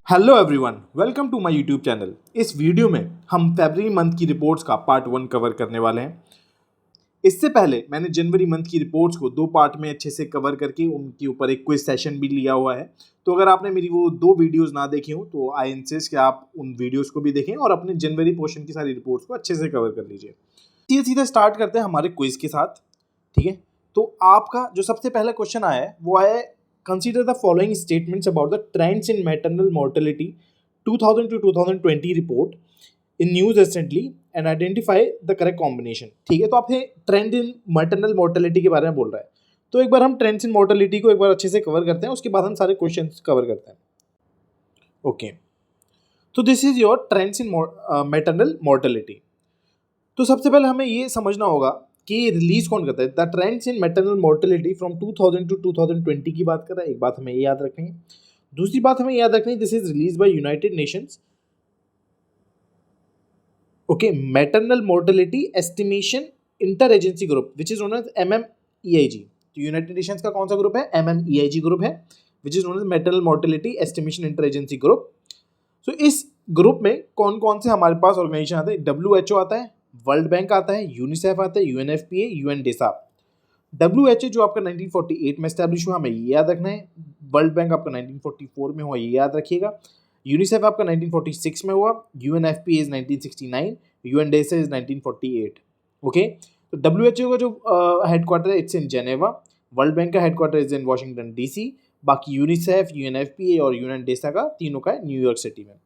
Hello everyone, welcome to my YouTube channel. इस video में हम फरवरी मंथ की रिपोर्ट्स का पार्ट 1 कवर करने वाले हैं। इससे पहले मैंने जनवरी मंथ की रिपोर्ट्स को 2 पार्ट में अच्छे से कवर करके उनके ऊपर एक क्विज सेशन भी लिया हुआ है। तो अगर आपने मेरी वो 2 वीडियोस ना देखी हो तो आई इंसिस्ट कि आप उन वीडियोस को भी देखें और अपने जनवरी पोर्शन की सारी रिपोर्ट्स को अच्छे से कवर कर लीजिए। सीधे सीधे स्टार्ट करते हैं हमारे क्विज के साथ। ठीक है, तो आपका जो सबसे पहला क्वेश्चन आया है वो आया है, consider the following statements about the trends in maternal mortality 2000 to 2020 report in news recently and identify the correct combination. ठीक है, तो आपने ट्रेंड इन मैटरनल मोर्टेलिटी के बारे में बोल रहा है, तो एक बार हम ट्रेंड्स इन मोर्टेलिटी को एक बार अच्छे से कवर करते हैं, उसके बाद हम सारे क्वेश्चन कवर करते हैं। ओके, तो this is your trends in maternal mortality. तो सबसे पहले हमें ये समझना होगा कि रिलीज कौन करता है। The trends in maternal mortality from 2000 to 2020 की बात कर रहा है। एक बात हमें ये याद रखनी है। दूसरी बात हमें याद रखनी है, this is release by United Nations. Okay, maternal mortality estimation inter agency group which is known as MMEIG। तो यूनाइटेड नेशंस का कौन सा ग्रुप है? MMEIG ग्रुप है, which is known as maternal mortality estimation inter agency group. तो इस group में कौन कौन से हमारे पास ऑर्गेनाइजेशन आते हैं? WHO आता है, वर्ल्ड बैंक आता है, यूनिसेफ आता है, UNFPA, UNDESA। WHO जो आपका 1948 में स्टैब्लिश हुआ, हमें ये याद रखना है। वर्ल्ड बैंक आपका 1944 में हुआ, ये याद रखिएगा। यूनिसेफ आपका 1946 में हुआ, UNFPA is 1969, UNDESA is 1948। Okay, तो WHO का जो हेडक्वार्टर है it's in Geneva, world bank का headquarter is in Washington DC, बाकी यूनिसेफ, UNFPA और UNDESA का तीनों का है न्यूयॉर्क सिटी में।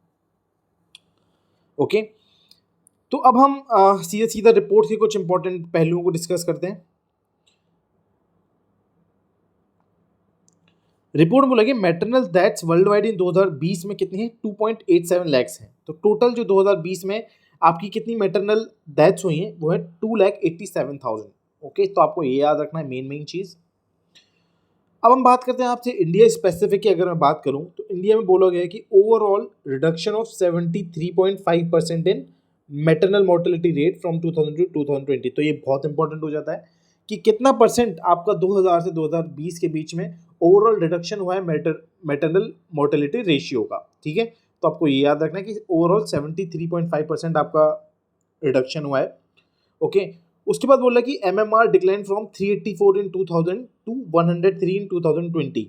ओके, तो अब हम सीधा सीधा रिपोर्ट के कुछ इंपॉर्टेंट पहलुओं को डिस्कस करते हैं। रिपोर्ट में बोला कि maternal deaths world wide in 2020 में कितनी है? 2.87 लैक्स हैं। तो टोटल जो 2020 में आपकी कितनी मैटरनल डेथ्स हुई हैं वो है 2,87,000। ओके, तो आपको ये याद रखना है मेन चीज़। अब हम बात करते हैं आपसे इंडिया स्पेसिफिक की। अगर मैं बात करूं तो इंडिया में बोला गया है कि overall reduction of 73.5% in maternal mortality rate from 2000 to 2020। तो ये बहुत इंपॉर्टेंट हो जाता है कि कितना परसेंट आपका 2000 से 2020 के बीच में ओवरऑल रिडक्शन हुआ है मैटरनल मोर्टेलिटी रेशियो का। ठीक है, तो आपको ये याद रखना है कि ओवरऑल 73.5% आपका रिडक्शन हुआ है। ओके, उसके बाद बोला कि MMR decline from 384 in 2000 to 103 in 2020।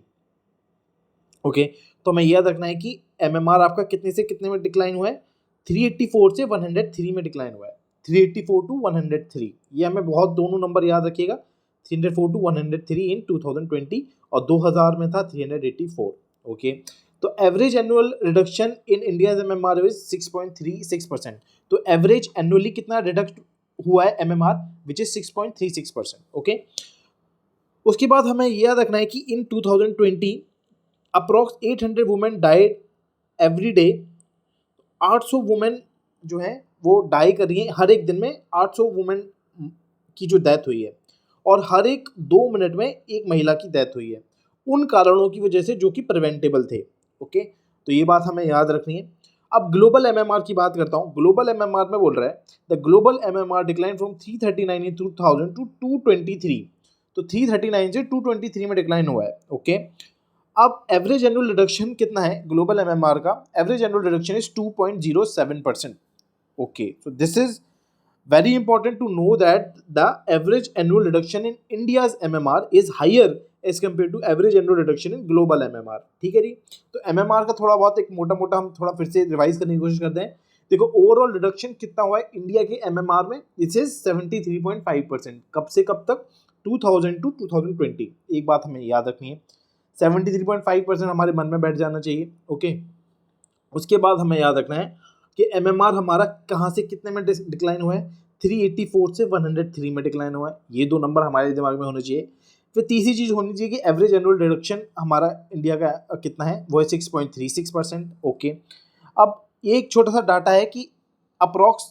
Okay, तो हमें याद रखना है कि MMR आपका कितने से कितने में डिक्लाइन हुआ है? 384 से 103 में डिक्लाइन हुआ है। 384 टू 103, ये हमें बहुत दोनों नंबर याद रखिएगा। 304 टू 103 इन 2020 और 2000 में था 384। ओके, तो average annual reduction in India MMR is 6.36%। तो एवरेज एनुअली कितना रिडक्ट हुआ है MMR विच इज 6.36%। ओके, उसके बाद हमें यह याद रखना है कि इन 2020 approx 800 women died every day. 800 women जो है वो डाई कर रही है हर एक दिन में। 800 वुमेन की जो डेथ हुई है और हर एक 2 मिनट में एक महिला की डेथ हुई है उन कारणों की वजह से जो कि प्रिवेंटेबल थे। ओके, तो ये बात हमें याद रखनी है। अब ग्लोबल MMR की बात करता हूँ। ग्लोबल MMR में बोल रहा है the global MMR decline from 339 in 2000 to 223। तो 339 से 223 में डिक्लाइन हुआ है। ओके, अब एवरेज एनुअल रिडक्शन कितना है ग्लोबल MMR का? Average annual reduction is 2.07%। Okay, so this is very important to know that the average annual reduction in India's MMR is higher as compared to average annual reduction in global MMR। ठीक है जी, तो MMR का थोड़ा बहुत एक मोटा मोटा हम थोड़ा फिर से रिवाइज करने की कोशिश करते हैं। देखो ओवरऑल रिडक्शन कितना हुआ है इंडिया के MMR में? This is 73.5%। कब से कब तक? 2000 टू 2020। एक बात हमें याद रखनी है, 73.5% हमारे मन में बैठ जाना चाहिए। ओके, उसके बाद हमें याद रखना है कि MMR हमारा कहाँ से कितने में डिक्लाइन हुआ है? 384 से 103 में डिक्लाइन हुआ है। ये 2 नंबर हमारे दिमाग में होने चाहिए। फिर तीसरी चीज़ होनी चाहिए कि एवरेज एनुअल रिडक्शन हमारा इंडिया का कितना है? वो है 6.36%। ओके, अब एक छोटा सा डाटा है कि अप्रॉक्स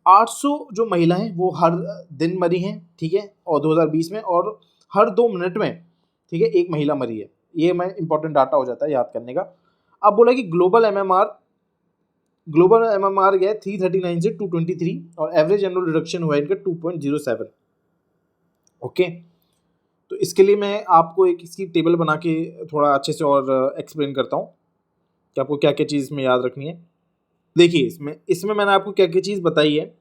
800 जो महिला हैं वो हर दिन मरी हैं। ठीक है, और 2020 में, और हर 2 मिनट में, ठीक है, एक महिला मरी है। ये मैं इंपॉर्टेंट डाटा हो जाता है याद करने का। अब बोला कि ग्लोबल MMR गया 339 से 223 और एवरेज एनुअल रिडक्शन हुआ इनका 2.07। ओके, तो इसके लिए मैं आपको एक इसकी टेबल बना के थोड़ा अच्छे से और एक्सप्लेन करता हूँ। कि आपको क्या क्या चीज़ इसमें याद रखनी है। देखिए इसमें मैंने आपको क्या क्या चीज़ बताई है।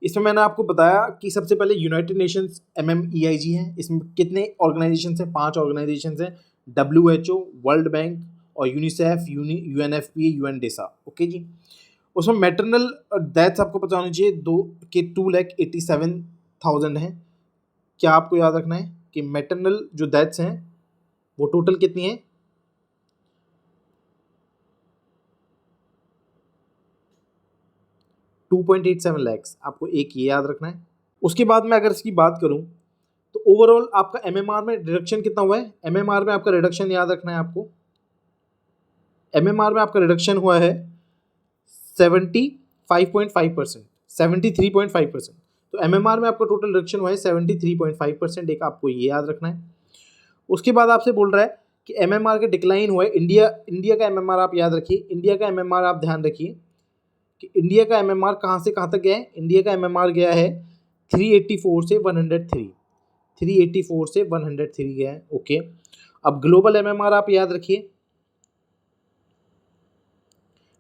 इसमें मैंने आपको बताया कि सबसे पहले यूनाइटेड नेशंस MMEIG है। इसमें कितने ऑर्गेनाइजेशन हैं? 5 ऑर्गेनाइजेशन हैं, WHO, वर्ल्ड बैंक और यूनिसेफ, UNFPA, UNDESA। ओके जी। उसमें मैटरनल डेथ्स आपको पता होनी चाहिए 2,87,000 हैं। क्या आपको याद रखना है कि मैटरनल जो डेथ्स हैं वो टोटल कितनी है? 2.87 लैक्स। आपको एक ये याद रखना है। उसके बाद में अगर इसकी बात करूं तो ओवरऑल आपका MMR में रिडक्शन कितना हुआ है? MMR में आपका रिडक्शन याद रखना है आपको। MMR में आपका रिडक्शन हुआ है 75.5%, 73.5%। तो MMR में आपका टोटल रिडक्शन हुआ है 73.5%। एक आपको ये याद रखना है। उसके बाद आपसे बोल रहा है कि MMR का डिक्लाइन हुआ है। इंडिया का MMR आप याद रखिए। इंडिया का MMR आप ध्यान रखिए कि इंडिया का MMR कहाँ से कहाँ तक गया है। इंडिया का MMR गया है 384 से 103, 384 से 103 गया है। ओके, अब ग्लोबल MMR आप याद रखिए।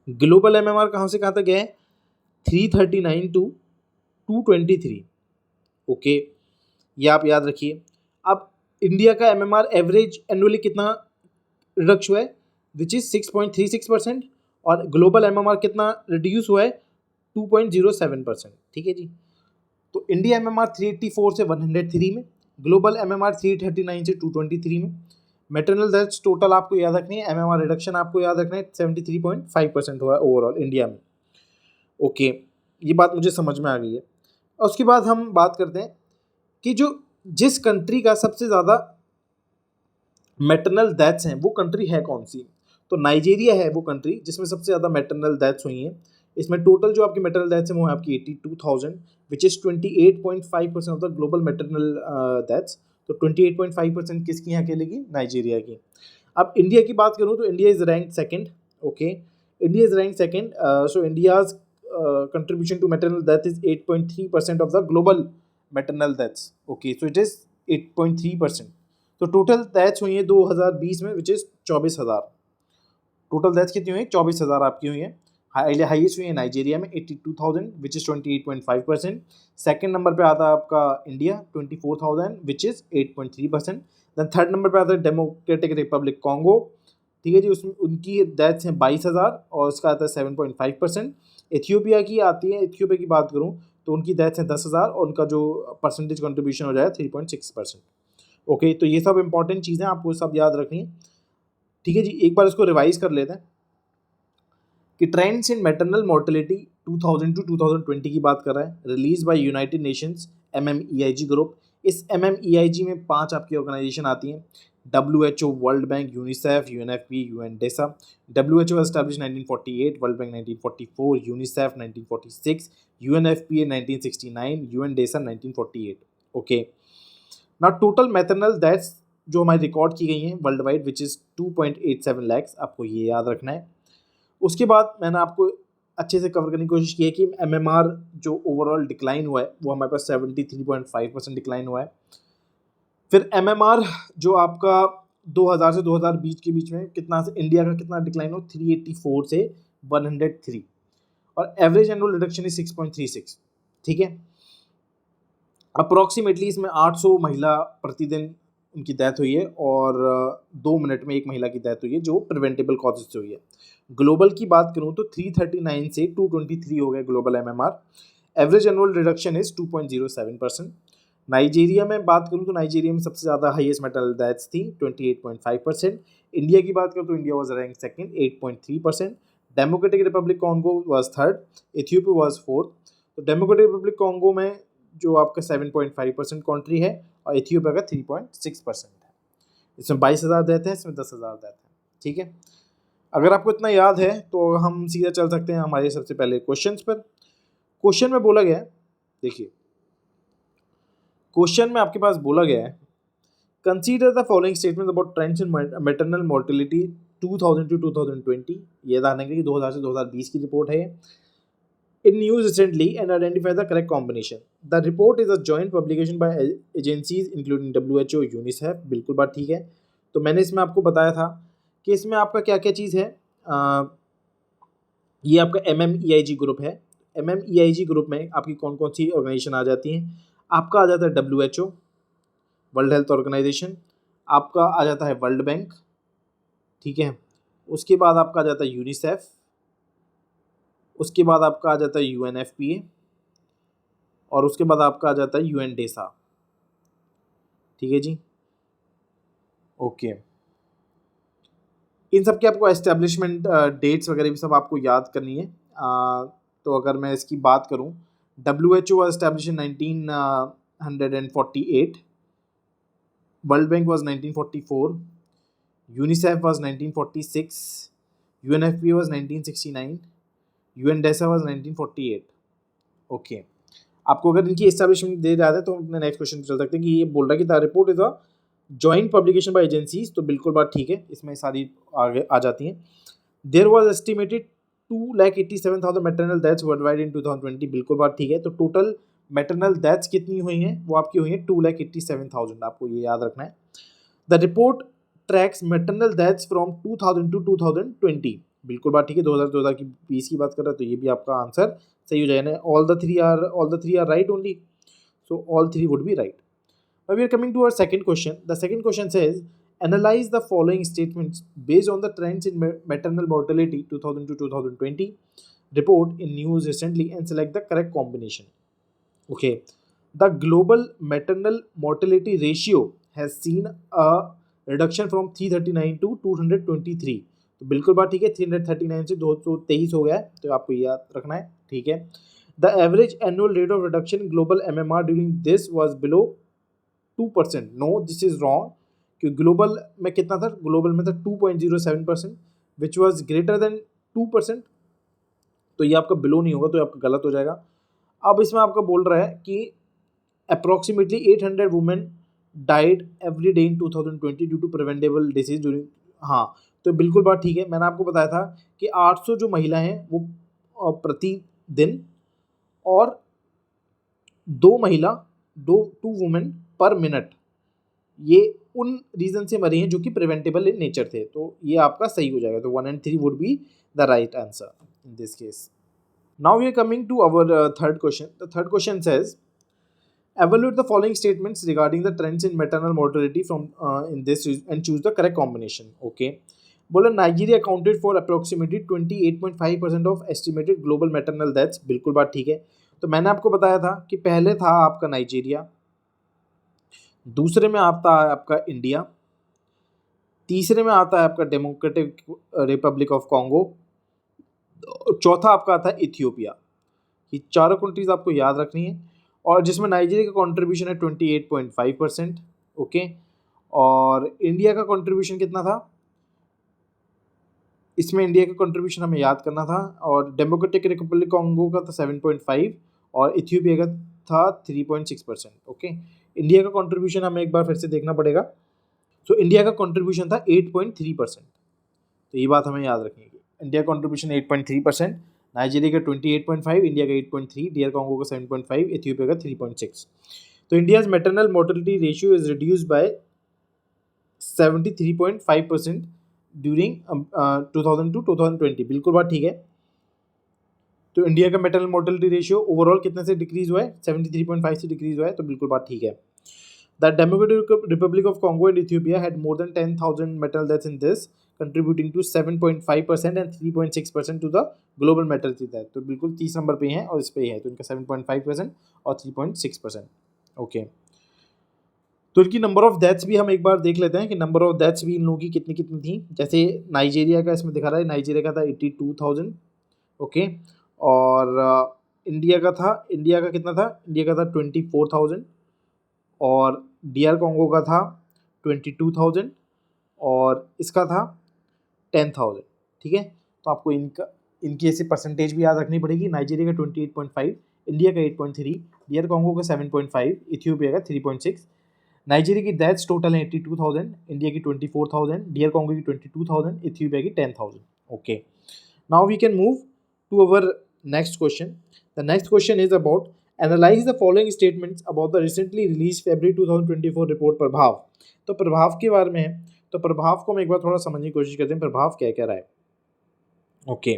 ग्लोबल MMR कहाँ से कहाँ तक गया है? 339 टू 223। ओके, ये आप याद रखिए। अब इंडिया का MMR एवरेज एनुअली कितना रिडक्श हुआ है? Which is 6.36%। और ग्लोबल MMR कितना रिड्यूस हुआ है? 2.07%। ठीक है जी। तो इंडिया MMR 384 से 103 में, ग्लोबल MMR 339 से 223 में। मैटरनल डेथ्स टोटल आपको याद रखनी है। MMR रिडक्शन आपको याद रखना है 73.5% हुआ है ओवरऑल इंडिया में। ओके, ये बात मुझे समझ में आ गई है। और उसके बाद हम बात करते हैं कि जिस कंट्री का सबसे ज़्यादा मैटरनल डेथ्स हैं वो कंट्री है कौन सी? तो नाइजीरिया है वो कंट्री जिसमें सबसे ज़्यादा मैटरनल डेथ्स हुई हैं। इसमें टोटल जो आपकी मैटरनल डेथ्स हैं वो है आपकी 82,000, which is 28.5% of the global maternal deaths. तो 28.5% किसकी यहाँ अकेले की? नाइजीरिया की। अब इंडिया की बात करूँ तो India is rank second. Okay, India is rank second. So India's contribution to maternal death is 8.3% of the global maternal deaths. Okay, so it is 8.3%. तो टोटल डेथ्स हुई हैं 2020 में विच इज़ 24,000। टोटल डेथ्स कितनी हुई हैं? 24,000 आपकी हुई हैं। हाईएस्ट हुई है नाइजीरिया में 82,000 विच इज़ 28.5%। सेकेंड नंबर पे आता है आपका India 24,000 which is 8.3%। Then third number पे आता है डेमोक्रेटिक रिपब्लिक कॉन्गो। ठीक है जी, उसमें उनकी डेथ्स हैं 22,000 और उसका आता है 7.5%। इथियोपिया की आती है। इथियोपिया की बात करूँ तो उनकी डेथ्स हैं 10,000 और उनका जो परसेंटेज कंट्रीब्यूशन हो जाएगा 3.6%। ओके, तो ये सब इंपॉर्टेंट चीज़ें आपको सब याद रखनी है। ठीक है जी, एक बार इसको रिवाइज कर लेते हैं कि trends in maternal mortality 2000 to 2020 की बात कर रहा है, release by United Nations MMEIG group. इस MMEIG में 5 आपकी ऑर्गेनाइजेशन आती हैं, WHO, World Bank, UNICEF, UNFP, UNDESA। WHO established 1948, World Bank 1944, UNICEF 1946, UNFPA 1969, UNDESA 1948। Okay, ना टोटल मैटरनल डेथ्स जो हमारी रिकॉर्ड की गई हैं world wide which is 2.87 lakhs. आपको ये याद रखना है। उसके बाद मैंने आपको अच्छे से कवर करने की कोशिश की है कि MMR जो ओवरऑल डिक्लाइन हुआ है वो हमारे पास 73.5% डिक्लाइन हुआ है। फिर MMR जो आपका 2000 से 2020 के बीच में कितना, इंडिया का कितना डिक्लाइन हो? 384 से 103 और एवरेज एनुअल रिडक्शन इज 6.36। ठीक है, अप्रोक्सीमेटली इसमें 800 महिला प्रतिदिन उनकी डेथ हुई है और 2 मिनट में एक महिला की डेथ हुई है जो प्रिवेंटेबल कॉजेज से हुई है। ग्लोबल की बात करूं तो 339 से 223 हो गए global MMR। Average annual reduction is 2.07%। Nigeria में बात करूं तो नाइजीरिया में सबसे ज़्यादा हाईएस्ट मेटल डेथ्स थी 28.5%। इंडिया की बात करूं तो India was rank second 8.3%। Democratic Republic Congo was third, Ethiopia was fourth. तो डेमोक्रेटिक रिपब्लिक कॉन्गो में जो आपका 7.5% कंट्री है और इथियोपिया का 3.6% है। इसमें 22,000 डेथ है, इसमें 10,000 डेथ है। ठीक है, अगर आपको इतना याद है तो हम सीधा चल सकते हैं हमारे सबसे पहले क्वेश्चंस पर। क्वेश्चन में बोला गया है, देखिए क्वेश्चन में आपके पास बोला गया है, consider the following statement about trends in maternal mortality 2000 to 2020। ये ध्यान रखेंगे कि 2000 से 2020 की रिपोर्ट है in news recently and identify the correct combination. The report is a joint publication by agencies including WHO, UNICEF। बिल्कुल बात ठीक है। तो मैंने इसमें आपको बताया था कि इसमें आपका क्या क्या चीज़ है, ये आपका MMEIG ग्रुप है। MMEIG ग्रुप में आपकी कौन कौन सी ऑर्गेनाइजेशन आ जाती हैं? आपका आ जाता है WHO, वर्ल्ड हेल्थ ऑर्गेनाइजेशन, आपका आ जाता है वर्ल्ड बैंक, ठीक है। उसके बाद आपका आ जाता है यूनिसेफ, उसके बाद आपका आ जाता है UNFPA, और उसके बाद आपका आ जाता है UNDESA, ठीक है जी, ओके। इन सब के आपको एस्टेब्लिशमेंट डेट्स वगैरह भी सब आपको याद करनी है। तो अगर मैं इसकी बात करूं, WHO was established in 1948, World Bank was 1944, UNICEF was 1946, UNFPA was 1969, UNDESA was 1948, okay. आपको अगर इनकी एस्टेब्लिशमेंट दे जाता है तो अपने नेक्स्ट क्वेश्चन पे चल सकते हैं कि ये बोल रहा है कि the report is a joint publication by agencies, तो बिल्कुल बात ठीक है, इसमें सारी आगे आ जाती हैं। There was estimated 2,87,000 maternal deaths worldwide in 2020, बिल्कुल बात ठीक है। तो टोटल मैटरनल डेथ्स कितनी हुई हैं? वो आपकी हुई हैं 2,87,000, आपको ये याद रखना है। The report tracks maternal deaths from 2000 to 2020, बिल्कुल बात ठीक है। 2020 की बात कर रहा है, तो ये भी आपका आंसर सही हो जाएगा। All the three are right only, so all three would be right. Now we are coming to our second question. The second question says, analyze the following statements based on the trends in maternal mortality 2000 to 2020 report in news recently and select the correct combination. Okay. The global maternal mortality ratio has seen a reduction from 339 to 223. तो बिल्कुल बात ठीक है, 339 से 223 हो गया है, तो आपको याद रखना है, ठीक है। The average annual rate of reduction in global MMR during this was below 2%. No this is wrong, क्योंकि ग्लोबल में कितना था? ग्लोबल में था 2.07%, विच वॉज ग्रेटर देन 2%, तो ये आपका बिलो नहीं होगा, तो आपका गलत हो जाएगा। अब इसमें आपका बोल रहा है कि approximately 800 women died every day in 2020 due to preventable disease during, हाँ, तो बिल्कुल बात ठीक है। मैंने आपको बताया था कि 800 जो महिला हैं वो प्रतिदिन, और 2 वुमेन पर मिनट, ये उन रीजन से मरी हैं जो कि प्रिवेंटेबल इन नेचर थे, तो ये आपका सही हो जाएगा। तो 1 and 3 would be the right answer in this case. Now we are coming to our third question. The third question says, evaluate the following statements regarding the trends in maternal mortality from in this and choose the correct combination. Okay, बोला Nigeria accounted for approximately 28.5% of estimated global maternal deaths, बिल्कुल बात ठीक है। तो मैंने आपको बताया था कि पहले था आपका नाइजीरिया, दूसरे में आता है आपका इंडिया, तीसरे में आता है आपका डेमोक्रेटिक रिपब्लिक ऑफ कॉन्गो, चौथा आपका आता है इथियोपिया। ये चारों कंट्रीज आपको याद रखनी है, और जिसमें नाइजीरिया का कंट्रीब्यूशन है 28.5%, ओके। और इंडिया का कंट्रीब्यूशन कितना था? इसमें इंडिया का कंट्रीब्यूशन हमें याद करना था, और डेमोक्रेटिक रिपब्लिक कॉन्गो का था 7.5 और इथियोपिया का था 3.6%, ओके। इंडिया का कंट्रीब्यूशन हमें एक बार फिर से देखना पड़ेगा। तो इंडिया का कंट्रीब्यूशन था 8.3%, तो ये बात हमें याद रखनी है। इंडिया कंट्रीब्यूशन 8.3%, नाइजीरिया का 28.5, इंडिया का 8.3, डीआर कॉन्गो का 7.5, इथियोपिया का 3.6। तो India's maternal mortality ratio is reduced by 73.5% during 2000 to 2020, बिल्कुल बात ठीक है। तो इंडिया का मैटरनल मोर्टेलिटी रेशियो ओवरऑल कितने से डिक्रीज हुआ है? 73.5 से डिक्रीज हुआ है, तो बिल्कुल बात ठीक है। The Democratic Republic of Congo and Ethiopia had more than 10,000 maternal deaths in this, contributing to 7.5% and 3.6% to the global maternity death. तो बिल्कुल 30 नंबर पे हैं और इस पे ही है, तो इनका 7.5% और 3.6%, ओके। तो इनकी नंबर ऑफ डेथ्स भी हम एक बार देख लेते हैं कि नंबर ऑफ डेथ्स भी इन लोगों की कितनी कितनी थी। जैसे नाइजीरिया का इसमें दिखा रहा है, नाइजीरिया का था 82,000, ओके। और इंडिया का कितना था? इंडिया का था 24,000, और डीआर कॉन्गो का था 22,000, और इसका था 10,000, ठीक है। तो आपको इनकी ऐसी परसेंटेज भी याद रखनी पड़ेगी। नाइजीरिया का 28.5, इंडिया का 8.3, डीआर कॉन्गो का 7.5, इथियोपिया का 3.6। नाइजीरिया की डेथ्स टोटल है 82,000, इंडिया की 24,000, डीआर कॉन्गो की 22,000, इथियोपिया की 10,000, okay. Now we can move to our next question. The next question is about analyse the following statements about the recently release February 2024 report प्रभाव। तो प्रभाव के बारे में है, तो प्रभाव को हम एक बार थोड़ा समझने की कोशिश करते हैं, प्रभाव क्या कह रहा है। ओके,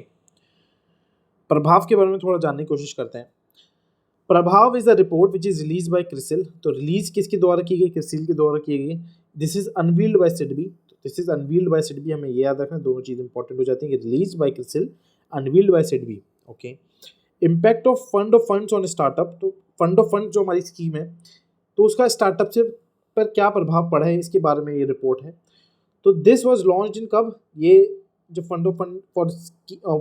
प्रभाव के बारे में थोड़ा जानने की कोशिश करते हैं। प्रभाव is a report which is release by CRISIL. तो रिलीज किसके द्वारा की गई? क्रिसिल के द्वारा की गई। This is unveiled by SIDBI. This is unveiled by SIDBI, हमें ये याद रखना, दोनों चीज़ इंपॉर्टेंट हो जाती है कि release by CRISIL, unveiled by SIDBI. Okay, impact of funds on startup. तो फंड ऑफ फंड जो हमारी स्कीम है, तो उसका स्टार्टअप से पर क्या प्रभाव पड़ा है, इसके बारे में ये रिपोर्ट है। तो दिस वाज लॉन्च इन कब? ये जो fund of fund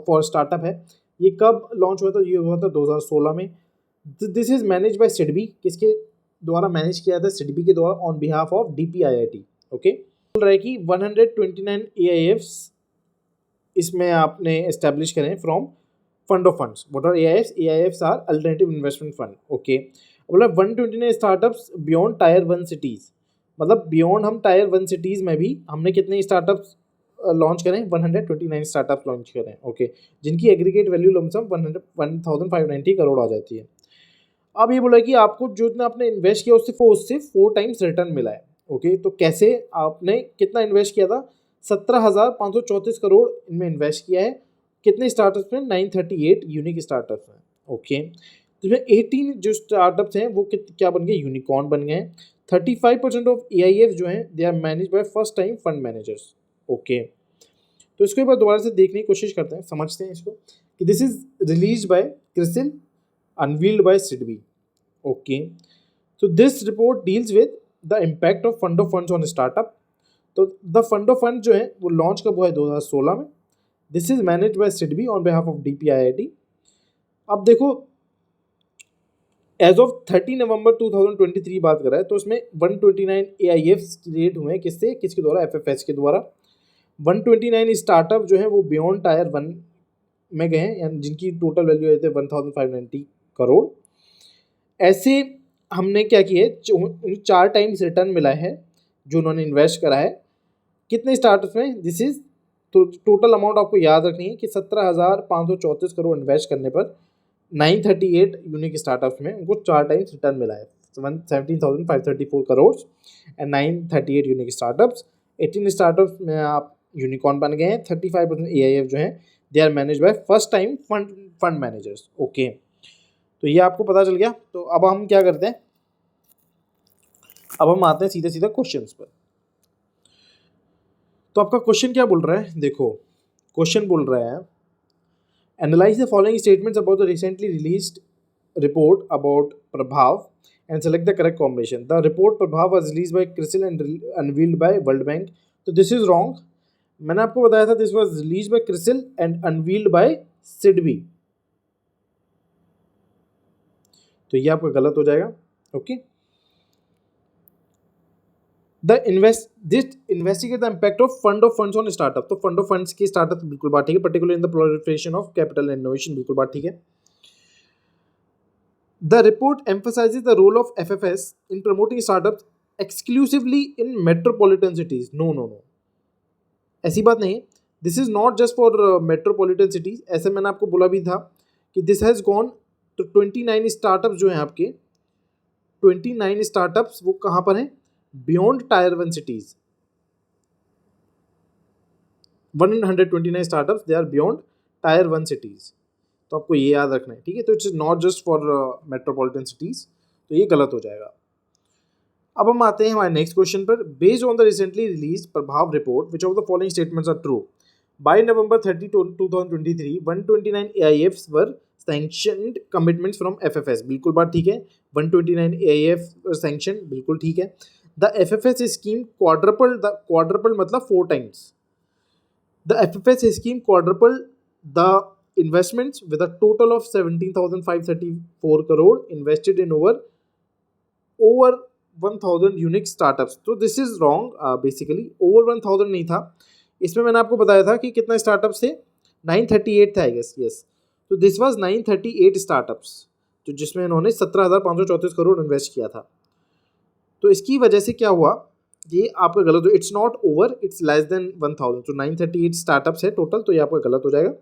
for startup है, ये कब लॉन्च हुआ था? ये हुआ था 2016 में। This is manage by SIDBI. किसके द्वारा मैनेज किया था? सिडबी के द्वारा, on behalf of DPIIT। Okay, बोल रहा है कि 129 AIFs इसमें आपने एस्टेब्लिश करें from fund of funds. What are AIFs? AIFs are alternative investment fund. Okay, बोला 129 स्टार्टअप्स बियॉन्ड टायर 1 सिटीज। मतलब बियॉन्ड हम टायर 1 सिटीज में भी हमने कितने स्टार्टअप्स लॉन्च करें? 129 स्टार्टअप्स लॉन्च करें। ओके, जिनकी एग्रीगेट वैल्यू लमसम 1590 करोड़ आ जाती है। अब ये बोला कि आपको जो इतना आपने इन्वेस्ट किया उससे 4 टाइम्स रिटर्न मिला है। ओके, तो कैसे? आपने कितना इन्वेस्ट किया था? 17,534 करोड़ इनमें इन्वेस्ट किया है। कितने स्टार्टअप्स में? 938 यूनिक स्टार्टअप्स में। ओके, तो इसमें 18 जो स्टार्टअप्स हैं वो क्या बन गए? यूनिकॉर्न बन गए हैं। 35% ऑफ AIF जो हैं they are manage by first time fund managers. Okay, तो इसको एक बार दोबारा से देखने की कोशिश करते हैं, समझते हैं इसको कि this is release by CRISIL, unveiled by SIDBI. Okay, so this report deals with the impact of fund of funds on startup। तो द फंड ऑफ फंड जो है वो लॉन्च कब हुआ है? 2016 में। This is manage by SIDBI on behalf of DPIIT। अब देखो, एज ऑफ 30 नवंबर 2023 बात कर रहा है, तो इसमें 129 AIFs क्रिएट हुए हैं। किससे? किसके द्वारा? FFS के द्वारा। 129 स्टार्टअप जो है वो बियॉन्ड टायर 1 में गए हैं, यानी जिनकी टोटल वैल्यू है 1590 करोड़। ऐसे हमने क्या किया है? 4 टाइम्स रिटर्न मिला है जो उन्होंने इन्वेस्ट करा है। कितने स्टार्टअप्स में? दिस इज, तो टोटल अमाउंट आपको याद रखनी है कि 17,534 करोड़ इन्वेस्ट करने पर 938 यूनिक स्टार्टअप्स में उनको 4 टाइम्स रिटर्न मिला है। 17,534 crore and 938 unique startups. 18 startups में आप यूनिकॉर्न बन गए हैं। 35% AIF जो हैं they are manage by first time fund managers. Okay, तो ये आपको पता चल गया। तो अब हम क्या करते हैं? अब हम आते हैं सीधे सीधे क्वेश्चंस पर। तो आपका क्वेश्चन क्या बोल रहा है? देखो, क्वेश्चन बोल रहा है analyse the following statements about the recently released report about Prabhav and select the correct combination. The report Prabhav was release by CRISIL and unveiled by world bank. तो दिस इज रॉन्ग। मैंने आपको बताया था this was release by CRISIL and unveiled by SIDBI, तो ये आपका गलत हो जाएगा। Okay, investigate the impact of funds on startup. तो फंड ऑफ फंड्स की स्टार्टअप बिल्कुल बात ठीक है, particular in the proliferation of capital and innovation, बिल्कुल बात ठीक है। The report emphasises the role of FFS in promoting startups exclusively in metropolitan cities. No no no, ऐसी बात नहीं है। This is not just for metropolitan cities. ऐसे मैंने आपको बोला भी था कि दिस हैज गॉन। तो 29 स्टार्टअप्स जो हैं आपके, 29 स्टार्टअप्स वो कहाँ पर हैं? Beyond tier 1 cities. 129 startups they are beyond tier 1 cities. तो आपको ये याद रखना है, ठीक है। तो it's not just for metropolitan cities, तो ये गलत हो जाएगा। अब हम आते हैं हमारे नेक्स्ट क्वेश्चन पर। Based on the recently release Prabhav report which of the following statements are true? By November 30, 2023 129 AIFs were sanctioned commitments from FFS, बिल्कुल बात ठीक है। 129 AIF सैंक्शन, बिल्कुल ठीक है। द FFS स्कीम क्वाड्रपल मतलब 4 times. The FFS scheme quadrupled the investments with a total of 17,534 crore invested in over 1,000 unique startups। तो this is wrong. Basically over 1,000 नहीं था, इसमें मैंने आपको बताया था कि कितना स्टार्टअप्स थे? 938 था, आई गेस। यस, तो दिस वाज 938 स्टार्टअप्स, तो जिसमें इन्होंने 17,534 करोड़ इन्वेस्ट किया था। तो इसकी वजह से क्या हुआ? ये आपका गलत हो। It's not over, it's less than 1,000। तो 938 स्टार्टअप्स है टोटल, तो ये आपका गलत हो जाएगा।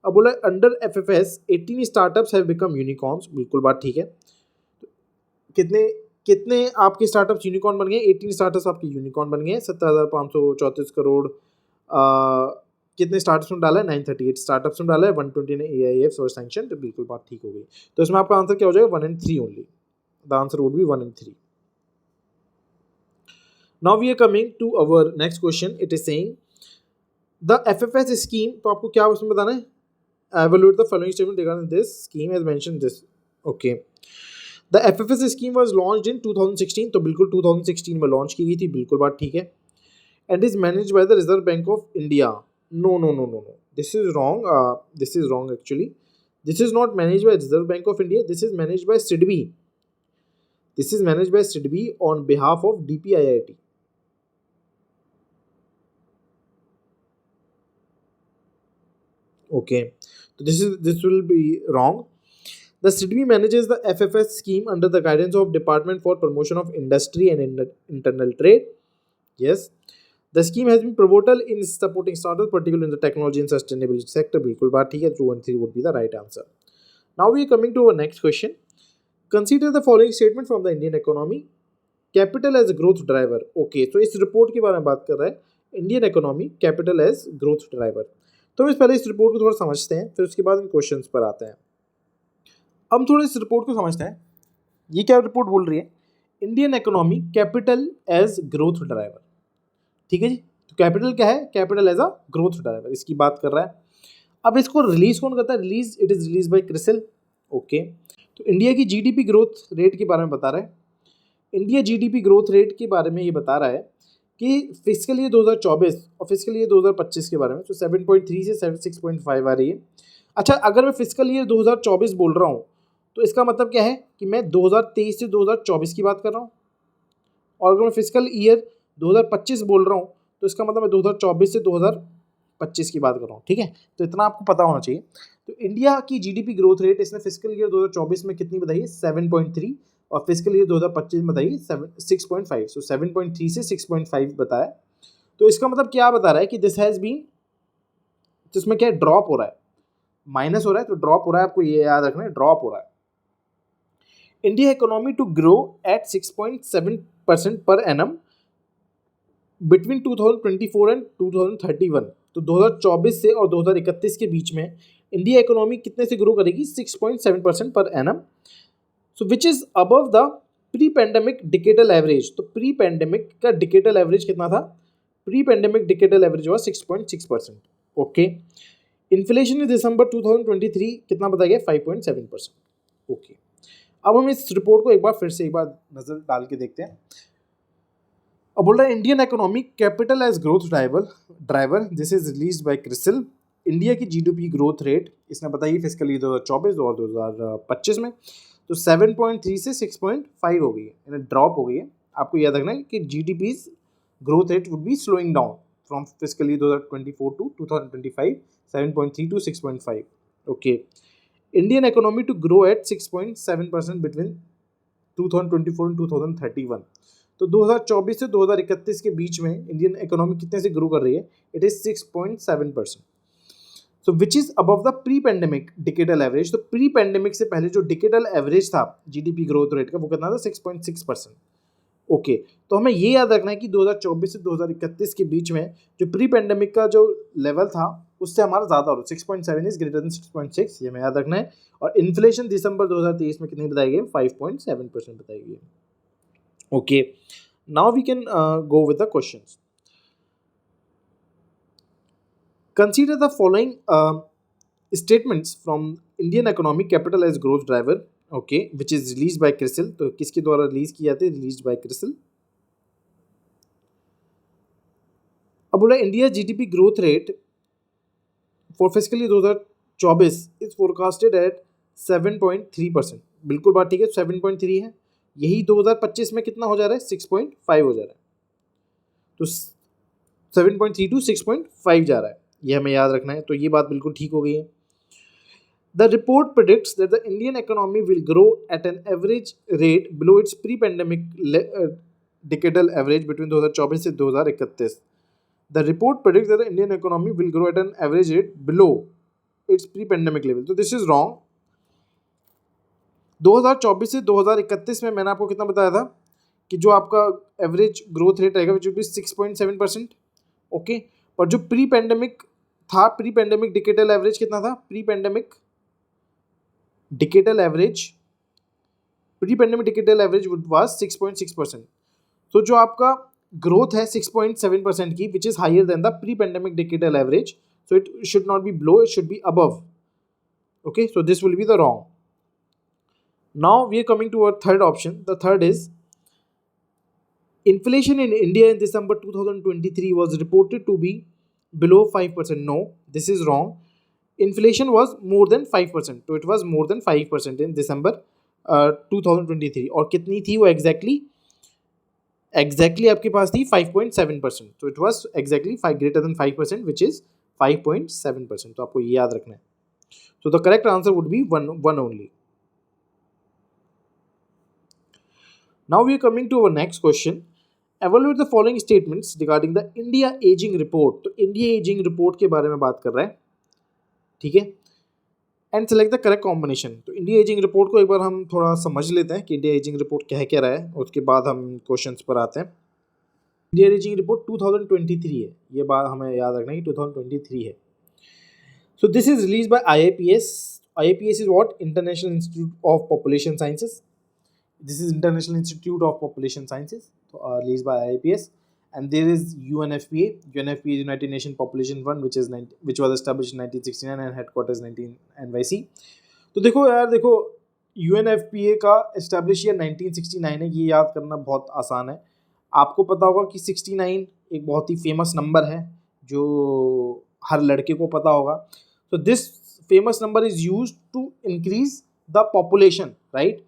अब बोला under FFS 18 startups have become unicorns, बिल्कुल बात ठीक है। कितने कितने आपके स्टार्टअप्स यूनिकॉर्न बन गए? 18 स्टार्टअप्स आपके यूनिकॉर्न बन गए। 17,534 करोड़ कितने स्टार्टअप्स में डाला है, 938 स्टार्टअप्स में डाला है, 120 ने AIFs और सैंक्शन, तो बिल्कुल बात ठीक हो गई। तो इसमें आपका आंसर क्या हो जाएगा, 1 and 3 only, the answer would be 1 and 3। Now we are coming to our next question, it is saying the FFS scheme, तो आपको क्या उसमें बताना है, evaluate the following statement regarding this scheme as mentioned this, okay। The FFS scheme was launched in 2016, तो बिल्कुल 2016 में launch की गई थी, बिल्कुल बात ठीक है। And is managed by the Reserve Bank of India, no, this is wrong, this is wrong actually, this is not managed by Reserve Bank of India, this is managed by SIDBI, this is managed by SIDBI on behalf of DPIIT। Okay, so this will be wrong। The SIDBI manages the FFS scheme under the guidance of Department for Promotion of Industry and Internal Trade, yes। The scheme has been pivotal in supporting startups, particularly in the technology and sustainability sector, बिल्कुल बात ठीक है, 2 and 3 would be the right answer। Now we are coming to our next question, consider the following statement from the Indian economy, capital as a growth driver, okay। तो इस report के बारे में बात कर रहा है, Indian economy capital as growth driver. तो पहले इस रिपोर्ट को थोड़ा समझते हैं, फिर उसके बाद इन क्वेश्चंस पर आते हैं। हम थोड़ा इस रिपोर्ट को समझते हैं, ये क्या रिपोर्ट बोल रही है, Indian economy capital as growth driver, ठीक है जी। तो कैपिटल क्या है, capital as a growth driver, इसकी बात कर रहा है। अब इसको रिलीज कौन करता है, release it is release by CRISIL, okay. तो इंडिया की GDP ग्रोथ रेट के बारे में बता रहा है, इंडिया GDP ग्रोथ रेट के बारे में ये बता रहा है कि फिजिकल ईयर 2024 और फिजिकल ईयर 2025 के बारे में, तो 7.3 से 6.5 आ रही है। अच्छा, अगर मैं फिजिकल ईयर 2024 बोल रहा हूँ तो इसका मतलब क्या है कि मैं 2023 से 2024 की बात कर रहा हूँ, और अगर मैं फिजिकल ईयर 2025 बोल रहा हूँ तो इसका मतलब मैं 2024 से 2025 की बात कर रहा हूँ, ठीक है। तो इतना आपको पता होना चाहिए। तो इंडिया की GDP ग्रोथ रेट इसने फिजिकल ईयर 2024 में कितनी बताई है, 7.3, और फिजिकल ईयर 2025 में बताइए 6.5, सो 7.3 से 6.5 बताया। तो इसका मतलब क्या बता रहा है कि दिस हैज़ बीन, तो इसमें क्या ड्रॉप हो रहा है, माइनस हो रहा है, तो ड्रॉप हो रहा है, आपको ये याद रखना है, ड्रॉप हो रहा है। India economy to grow at 6.7% per annum between 2024 and 2031, तो 2024 से और 2031 के बीच में इंडिया इकोनॉमी कितने से ग्रो करेगी, 6.7% per annum, so which is above the pre pandemic decadal average. तो प्री पेंडेमिक का डिकेडल एवरेज कितना था, प्री पेंडेमिक डिकेडल एवरेज हुआ 6.6%, ओके। इन्फ्लेशन इन दिसंबर 2023 कितना बताया गया, 5.7%, ओके। अब हम इस रिपोर्ट को एक बार नजर डाल के देखते हैं। अब बोल रहा है Indian economy capital as growth driver, this is released by CRISIL. India की GDP ग्रोथ रेट इसने बताई फिजिकल ईयर 2024 और 2025 में, तो 7.3 से 6.5 हो गई है, यानी ड्रॉप हो गई है। आपको याद रखना है कि GDP's growth rate would be slowing down from physical year 2024 to 2025, 7.3 to 6.5, okay. Indian economy to grow at 6.7% between 2024 and 2031, तो 2024 से 2031 के बीच में इंडियन इकोनॉमी कितने से ग्रो कर रही है, it is 6.7%, so which is above the pre pandemic decadal average. तो प्री पेंडेमिक से पहले जो डिकेडल एवरेज था GDP ग्रोथ रेट का, वो कितना था, 6.6%, ओके। तो हमें ये याद रखना है कि 2024 से 2031 के बीच में जो प्री पेंडेमिक का जो लेवल था उससे हमारा ज़्यादा हो, 6.7 इज ग्रेटर देन 6.6, ये हमें याद रखना है। और इन्फ्लेशन दिसंबर 2023 में कितनी बताई गई, 5.7% बताई गई, okay. Now we can go with the questions. Consider the following statements from Indian economic capital as growth driver, okay, which is released by CRISIL। तो किसके द्वारा रिलीज किया जाते हैं, रिलीज्ड बाय CRISIL। अब बोला India GDP growth rate for physical year 2024 is forecasted at 7.3%, बिल्कुल बात ठीक है, 7.3 है। यही 2025 में कितना हो जा रहा है, 6.5 हो जा रहा है, तो 7.3 to 6.5 जा रहा है, ये हमें याद रखना है। तो ये बात बिल्कुल ठीक हो गई है। The report predicts that the Indian economy will grow at an average rate below it's pre pandemic decadal average between 2024 से 2031। The report predicts that the Indian economy will grow at an average rate below it's pre pandemic level, तो this is wrong. 2024 से 2031 में मैंने आपको कितना बताया था कि जो आपका एवरेज ग्रोथ रेट रहेगा विच विल बी 6.7%, ओके। पर जो प्री पेंडेमिक था प्री पेंडेमिक डिकेटल एवरेज कितना था? Pre pandemic decadal average was 6.6%। तो जो आपका ग्रोथ है 6.7% की, which is higher than the pre pandemic decadal average, so it should not be below, it should be above. Okay, so this will be the wrong. Now we are coming to our third option. The third is inflation in India in December 2023 was reported to be below 5%. No, this is wrong. Inflation was more than 5%. So it was more than 5% in December 2023. और कितनी थी वो exactly आपके पास थी 5.7%. So it was exactly greater than 5%, which is 5.7%. तो आपको ये याद रखना है. So the correct answer would be one only. Now we are coming to our next question. Evaluate the following statements regarding the India Aging Report. तो India Aging Report के बारे में बात कर रहा है, ठीक है. And select the correct combination. तो इंडिया एजिंग रिपोर्ट को एक बार हम थोड़ा समझ लेते हैं कि इंडिया एजिंग रिपोर्ट कह रहा है, उसके बाद हम क्वेश्चंस पर आते हैं. इंडिया एजिंग रिपोर्ट 2023 है, ये बात हमें याद रखना है कि 2023 है. सो this is release bye IIPS. IIPS is what? International institute of population sciences. This is International Institute of Population Sciences, released by IIPS. And there is UNFPA. UNFPA is United Nations Population Fund, which was established in 1969 and headquarters 19 NYC. तो देखो यार, देखो UNFPA का establish year 1969 है, ये याद करना बहुत आसान है. आपको पता होगा कि 69 एक बहुत ही फेमस नंबर है जो हर लड़के को पता होगा. तो this famous number is used to increase the population, right?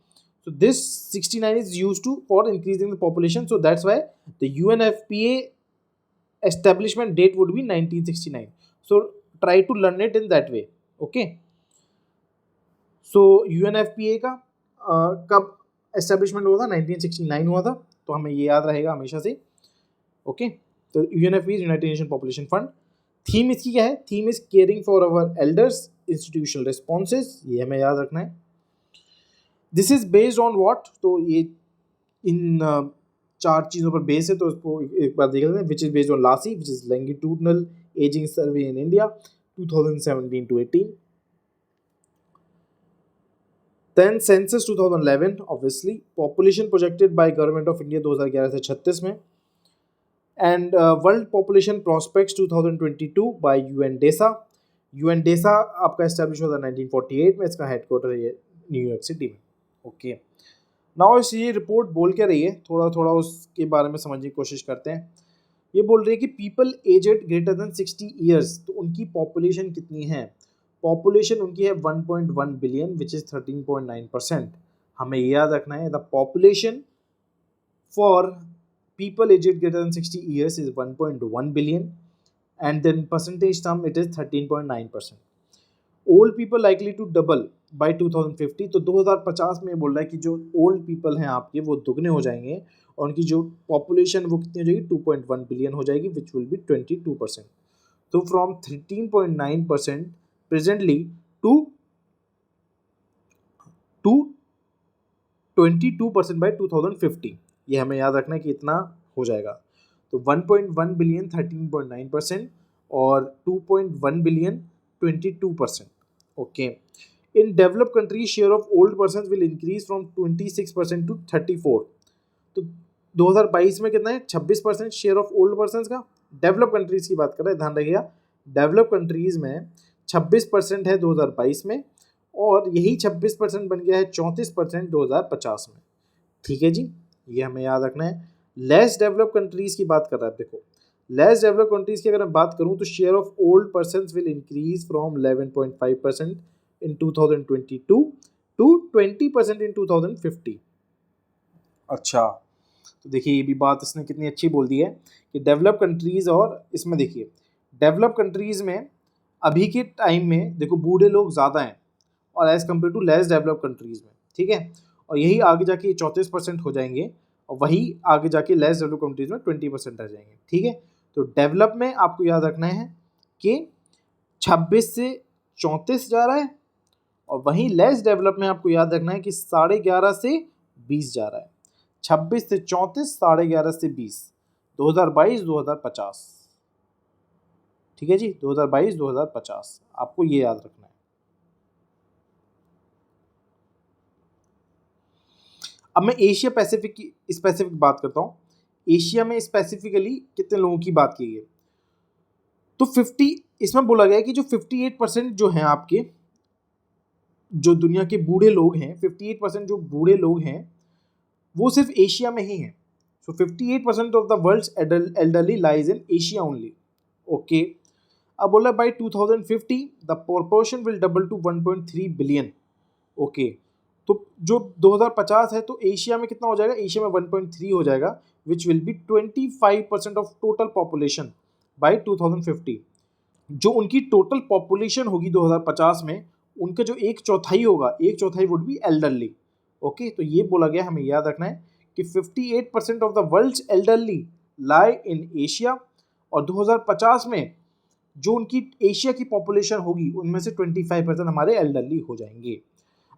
So this 69 is used for increasing the population. So that's why the UNFPA establishment date would be 1969. So try to learn it in that way. Okay. So UNFPA का कब establishment हुआ था? 1969 हुआ था. तो हमें ये याद रहेगा हमेशा से. Okay. तो UNFPA is United Nations Population Fund. Theme इसकी क्या है? Theme is caring for our elders, institutional responses. ये हमें याद रखना है. This is based on what? तो ये इन चार चीज़ों पर बेस है, तो इसको एक बार देख लेते हैं. Which is based on LASI, which is longitudinal ageing survey in India 2017 to 18. Then census 2011, obviously. Population projected by Government of India 2011 से 36 में. And World Population Prospects 2022 by UNDESA. UNDESA आपका एस्टेब्लिश हुआ था 1948 में, इसका हेडक्वार्टर है New York city में. Okay, now ये रिपोर्ट बोल क्या रही है, थोड़ा थोड़ा उसके बारे में समझने की कोशिश करते हैं. ये बोल रही है कि people aged greater than 60 years, तो उनकी पॉपुलेशन कितनी है? पॉपुलेशन उनकी है 1.1 बिलियन, विच इज़ 13.9%. हमें ये याद रखना है, the population for people aged greater than 60 years is 1.1 billion, and then percentage term it is 13.9%. Old people likely to double by 2050. तो 2050 में बोल रहा है कि जो ओल्ड पीपल हैं आपके वो दुगने हो जाएंगे और उनकी जो पॉपुलेशन वो कितनी हो जाएगी? 2.1 बिलियन हो जाएगी, विच विल बी 22%. तो फ्रॉम 13.9% प्रेजेंटली टू 22% बाई 2050. ये हमें याद रखना है कि इतना हो जाएगा. तो 1.1 बिलियन 13.9% और 2.1 billion 22%. Okay. In developed countries share of old person will increase from 26% to 34. तो 2022 में कितना है? 26% शेयर ऑफ ओल्ड पर्सन का. डेवलप कंट्रीज की बात कर रहे हैं, ध्यान रखिएगा. डेवलप कंट्रीज में 26% है 2022 में, और यही 26% बन गया है 34% 2050 में. ठीक है जी, ये हमें याद रखना है. लेस डेवलप कंट्रीज की बात कर रहा है. देखो, लेस डेवलप कंट्रीज की अगर मैं बात करूं तो share of old persons will increase from 11.5% in 2022 to 20% in 2050. अच्छा, तो देखिए ये भी बात इसने कितनी अच्छी बोल दी है कि डेवलप कंट्रीज, और इसमें देखिए डेवलप कंट्रीज में अभी के टाइम में देखो बूढ़े लोग ज़्यादा हैं और as compare to less develop countries में. ठीक है, और यही आगे जाके 34% हो जाएंगे, और वही आगे जाके लेस डेवलप कंट्रीज में 20% रह जाएंगे. ठीक है, तो डेवलप में आपको याद रखना है कि 26 से 34 जा रहा है, और वहीं लेस डेवलप में आपको याद रखना है कि 11.5 से 20 जा रहा है. 26 से 34, 11.5 से 20, 2022-2050. ठीक है जी, 2022 2050 आपको ये याद रखना है। अब मैं एशिया पैसिफिक की स्पेसिफिक बात करता हूँ। एशिया में स्पेसिफिकली कितने लोगों की बात की गई, तो 50 इसमें बोला गया है कि जो 58% जो हैं आपके, जो दुनिया के बूढ़े लोग हैं, 58% जो बूढ़े लोग हैं वो सिर्फ एशिया में ही हैं। So 58% of the world's elderly lies in Asia only. Okay, अब बोला by 2050 the proportion will double to 1.3 billion. Okay, तो जो 2050 है तो एशिया में कितना हो जाएगा, एशिया में 1.3 हो जाएगा, which will be 25% of total population bye 2050। जो उनकी टोटल पॉपुलेशन होगी 2050 में, उनका जो एक चौथाई होगा, एक चौथाई वुड बी एल्डरली। ओके, तो ये बोला गया, हमें याद रखना है कि 58% of the world's elderly lie in Asia, और 2050 में जो उनकी एशिया की पॉपुलेशन होगी उनमें से 25% हमारे एल्डरली हो जाएंगे।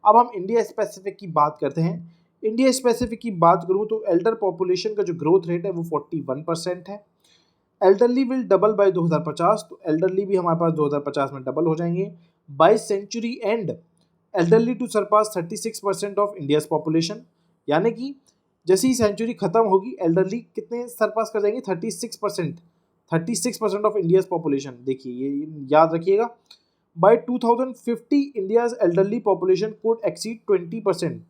अब हम इंडिया स्पेसिफिक की बात करते हैं। इंडिया स्पेसिफिक की बात करूं तो एल्डर पॉपुलेशन का जो ग्रोथ रेट है वो 41% है। एल्डरली विल डबल बाय 2050, तो एल्डरली भी हमारे पास 2050 में डबल हो जाएंगे। By century end elderly to surpass 36% of India's population, यानी कि जैसे ही सेंचुरी खत्म होगी एल्डरली कितने सरपास कर जाएंगे, 36% ऑफ इंडियाज पॉपुलेशन। देखिए ये याद रखिएगा, by 2050 India's elderly population could exceed 20%।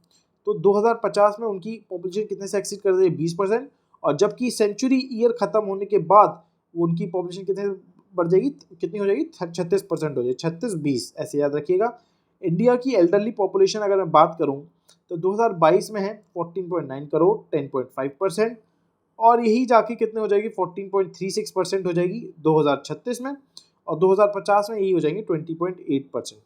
तो 2050 में उनकी पॉपुलेशन कितने से एक्सीड कर देगी, 20%, और जबकि सेंचुरी ईयर खत्म होने के बाद उनकी पॉपुलेशन कितने बढ़ जाएगी, कितनी हो जाएगी, 36% हो जाएगी, 36-20 ऐसे याद रखिएगा। इंडिया की एल्डरली पॉपुलेशन अगर मैं बात करूं तो 2022 में है 14.9 करोड़, 10.5%, और यही जाके कितने हो जाएगी, 14.36% हो जाएगी 2036 में, और 2050 में यही हो जाएंगे 20.8%।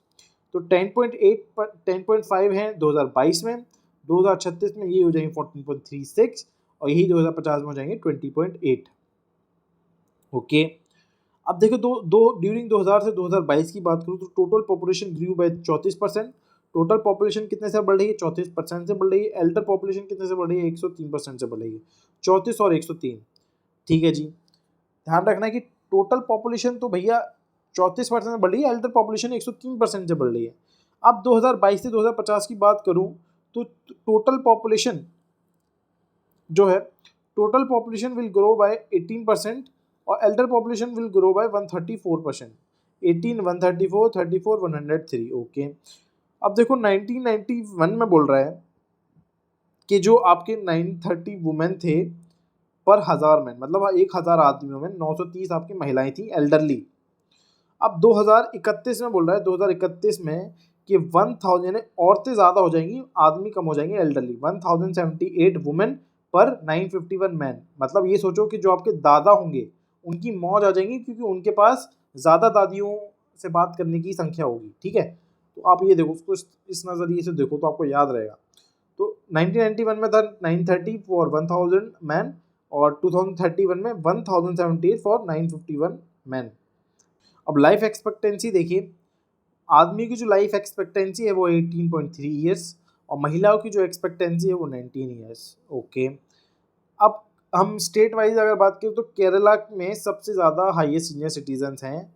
तो 10.5 है 2022 में, 2036 में ये हो जाएंगे 14.36, और यही 2050 में हो जाएंगे 20.8। ओके, अब देखो दो ड्यूरिंग 2000 से 2022 की बात करूँ तो total population grew by 34%। Total population कितने से बढ़ रही है, 34% से बढ़ रही है। एल्डर पॉपुलेशन कितने से बढ़ रही है, 103% से बढ़ रही है। 34 और 103, ठीक है जी। ध्यान रखना है कि टोटल पॉपुलेशन तो भैया 34% से बढ़ रही है, एल्डर पॉपुलेशन 103% से बढ़ रही है। अब 2022 से 2050 की बात करूं तो टोटल पॉपुलेशन जो है, total population will grow by 18%, और Elder population will grow by 134%। 18, 134, 34, 103। Okay, अब देखो 1991 में बोल रहा है कि जो आपके 930 वुमेन थे पर 1000 मैन, मतलब 1000 आदमियों में 930 आपकी महिलाएं थी एल्डरली। अब 2031 में बोल रहा है, 2031 में कि 1000 यानी औरतें ज़्यादा हो जाएंगी, आदमी कम हो जाएंगे एल्डरली। 1078 वुमेन पर 951 मैन, मतलब ये सोचो कि जो आपके दादा होंगे उनकी मौज आ जाएंगी, क्योंकि उनके पास ज़्यादा दादियों से बात करने की संख्या होगी। ठीक है, तो आप ये देखो उसको इस नज़रिए से देखो तो आपको याद रहेगा। तो 1991 में था 930 फॉर 1000 मैन, और 2031 में 1078 फॉर 951 मैन। अब लाइफ एक्सपेक्टेंसी देखिए, आदमी की जो लाइफ एक्सपेक्टेंसी है वो 18.3 ईयर्स, और महिलाओं की जो एक्सपेक्टेंसी है वो 19 ईयर्स। ओके, अब हम स्टेट वाइज अगर बात करें तो केरला में सबसे ज़्यादा हाईएस्ट सीनियर सिटीजन्स हैं,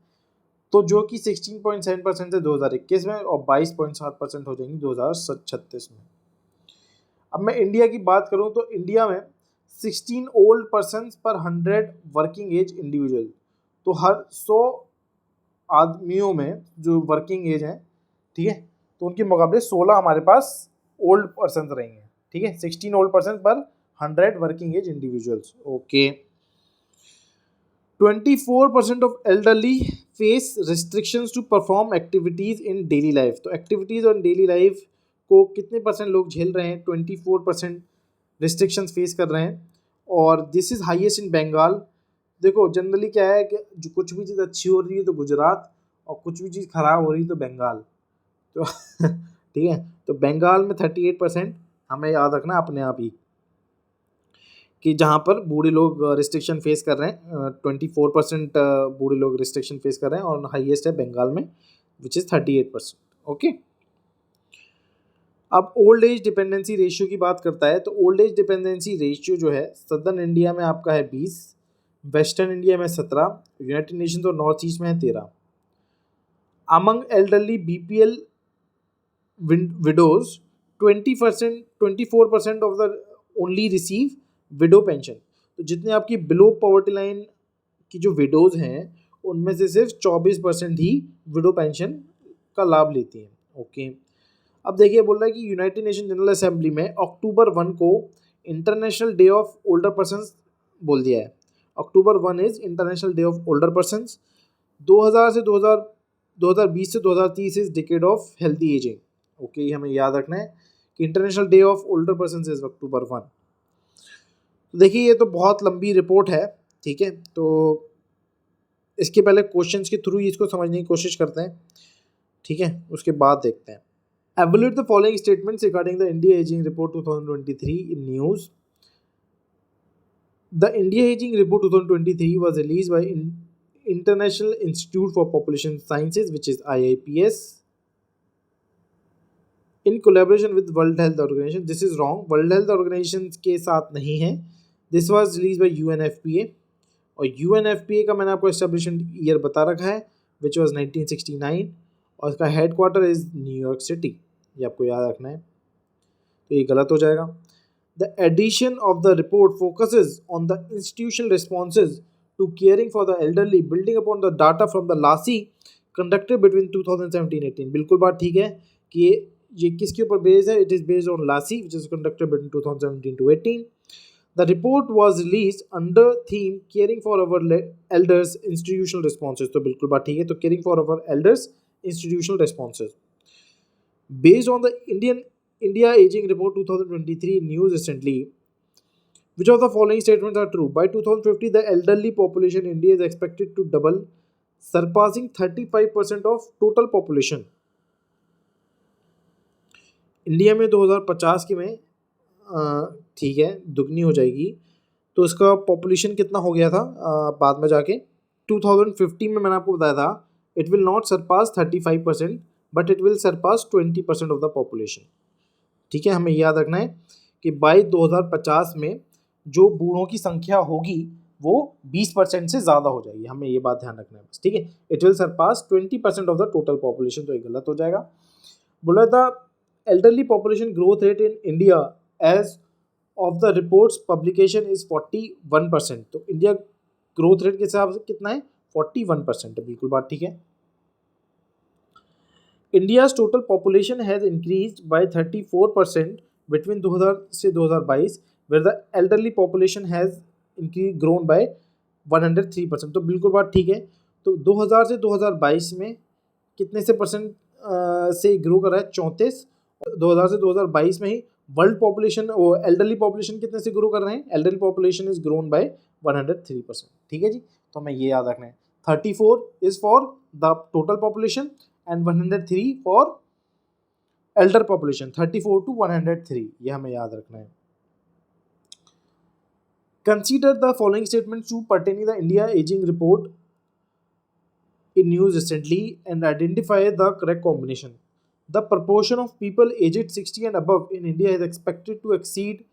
तो जो कि 16.7% है 2021 में, और 22.7% हो जाएंगी 2036 में। अब मैं इंडिया की बात करूं तो इंडिया में 16 old person per 100 working as individual, तो हर 100 आदमियों में जो वर्किंग एज है, ठीक है, तो उनके मुकाबले 16 हमारे पास ओल्ड पर्सन रहेंगे। ठीक है, 16 old person per 100 working age individuals. Okay, 24% of elderly face restrictions to perform activities in daily life. तो एक्टिविटीज़ और डेली लाइफ को कितने परसेंट लोग झेल रहे हैं, 24% रिस्ट्रिक्शंस फेस कर रहे हैं, और this is highest in Bengal. देखो जनरली क्या है कि जो कुछ भी चीज़ अच्छी हो रही है तो गुजरात, और कुछ भी चीज़ ख़राब हो रही है तो बंगाल। तो ठीक है, तो बंगाल में 38%, हमें याद रखना अपने आप ही कि जहाँ पर बूढ़े लोग रिस्ट्रिक्शन फेस कर रहे हैं, 24% बूढ़े लोग रिस्ट्रिक्शन फेस कर रहे हैं, और हाईएस्ट है बंगाल में विच इज़ 38%। ओके, अब ओल्ड एज डिपेंडेंसी रेशियो की बात करता है, तो ओल्ड एज डिपेंडेंसी रेशियो जो है सदर्न इंडिया में आपका है 20, वेस्टर्न इंडिया में 17, यूनाइटेड नेशंस और नॉर्थ ईस्ट में है 13। Among elderly BPL widows 24% of the only receive window pension. तो जितने आपकी बिलो पॉवर्टी लाइन की जो विडोज हैं उनमें से सिर्फ 24% ही विडो पेंशन का लाभ लेती हैं। ओके, अब देखिए बोल रहा है कि यूनाइटेड नेशन जनरल असेंबली में अक्टूबर 1 को international day of older persons बोल दिया है। अक्टूबर 1 is international day of older persons. 2020 से 2030 is decade of healthy ageing. Okay, ये हमें याद रखना है कि international day of older persons is अक्टूबर 1। तो देखिए ये तो बहुत लंबी रिपोर्ट है, ठीक है, तो इसके पहले क्वेश्चंस के थ्रू इसको समझने की कोशिश करते हैं, ठीक है, उसके बाद देखते हैं। Evaluate the following statements regarding the India Aging Report 2023 in news. The India Aging Report 2023 was released by International Institute for Population Sciences, which is IIPS, in collaboration with World Health Organization. This is wrong. World Health Organization के साथ नहीं है. This was released by UNFPA. और UNFPA का मैंने आपको establishment year बता रखा है, which was 1969, और इसका हेडक्वार्टर इज न्यूयॉर्क सिटी। ये आपको याद रखना है, तो ये गलत हो जाएगा। The edition of the report focuses on the institutional responses to caring for the elderly building upon the data from the LASI conducted between 2017-18। बिल्कुल बात ठीक है कि ये किसके ऊपर बेस्ड है, it is based on LASI which is conducted between 2017-18। The report was released under theme caring for our elders institutional responses। तो बिल्कुल बात ठीक है, तो caring for our elders institutional responses based on the India Aging Report 2023 news recently. Which of the following statements are true? By 2050 the elderly population in India is expected to double, surpassing 35% of total population। India में 2050 की में ठीक है दुगनी हो जाएगी। तो इसका पॉपुलेशन कितना हो गया था बाद में जाके 2050 में मैंने आपको बताया था it will not surpass 35% but it will surpass 20% of the population. ठीक है, हमें याद रखना है कि बाई 2050 में जो बूढ़ों की संख्या होगी वो 20% से ज़्यादा हो जाएगी। हमें ये बात ध्यान रखना है बस, ठीक है। It will surpass 20% of the total population, तो ये गलत हो जाएगा। बोला था elderly population growth rate in India as of the report's publication is 41%। तो इंडिया ग्रोथ रेट के हिसाब से कितना है, 41% है। बिल्कुल बात ठीक है। India's total population has increased by 34% between 2000 से 2022 where the elderly population has grown by 103%। तो बिल्कुल बात ठीक है। तो 2000 से 2022 में कितने से परसेंट से ग्रो कर रहा है, 34। 2000 से 2022 में ही वर्ल्ड पॉपुलेशन और एल्डरली पॉपुलेशन कितने से ग्रो कर रहे हैं, elderly population is grown by 103%। ठीक है जी, तो हमें ये याद रखना है 34 is for the total population and 103 for elder population, 34 to 103, ये हमें याद रखना है। Consider the following statement to pertaining the India ageing report in news recently and identify the correct combination. The proportion of people aged 60 and above in India is expected to exceed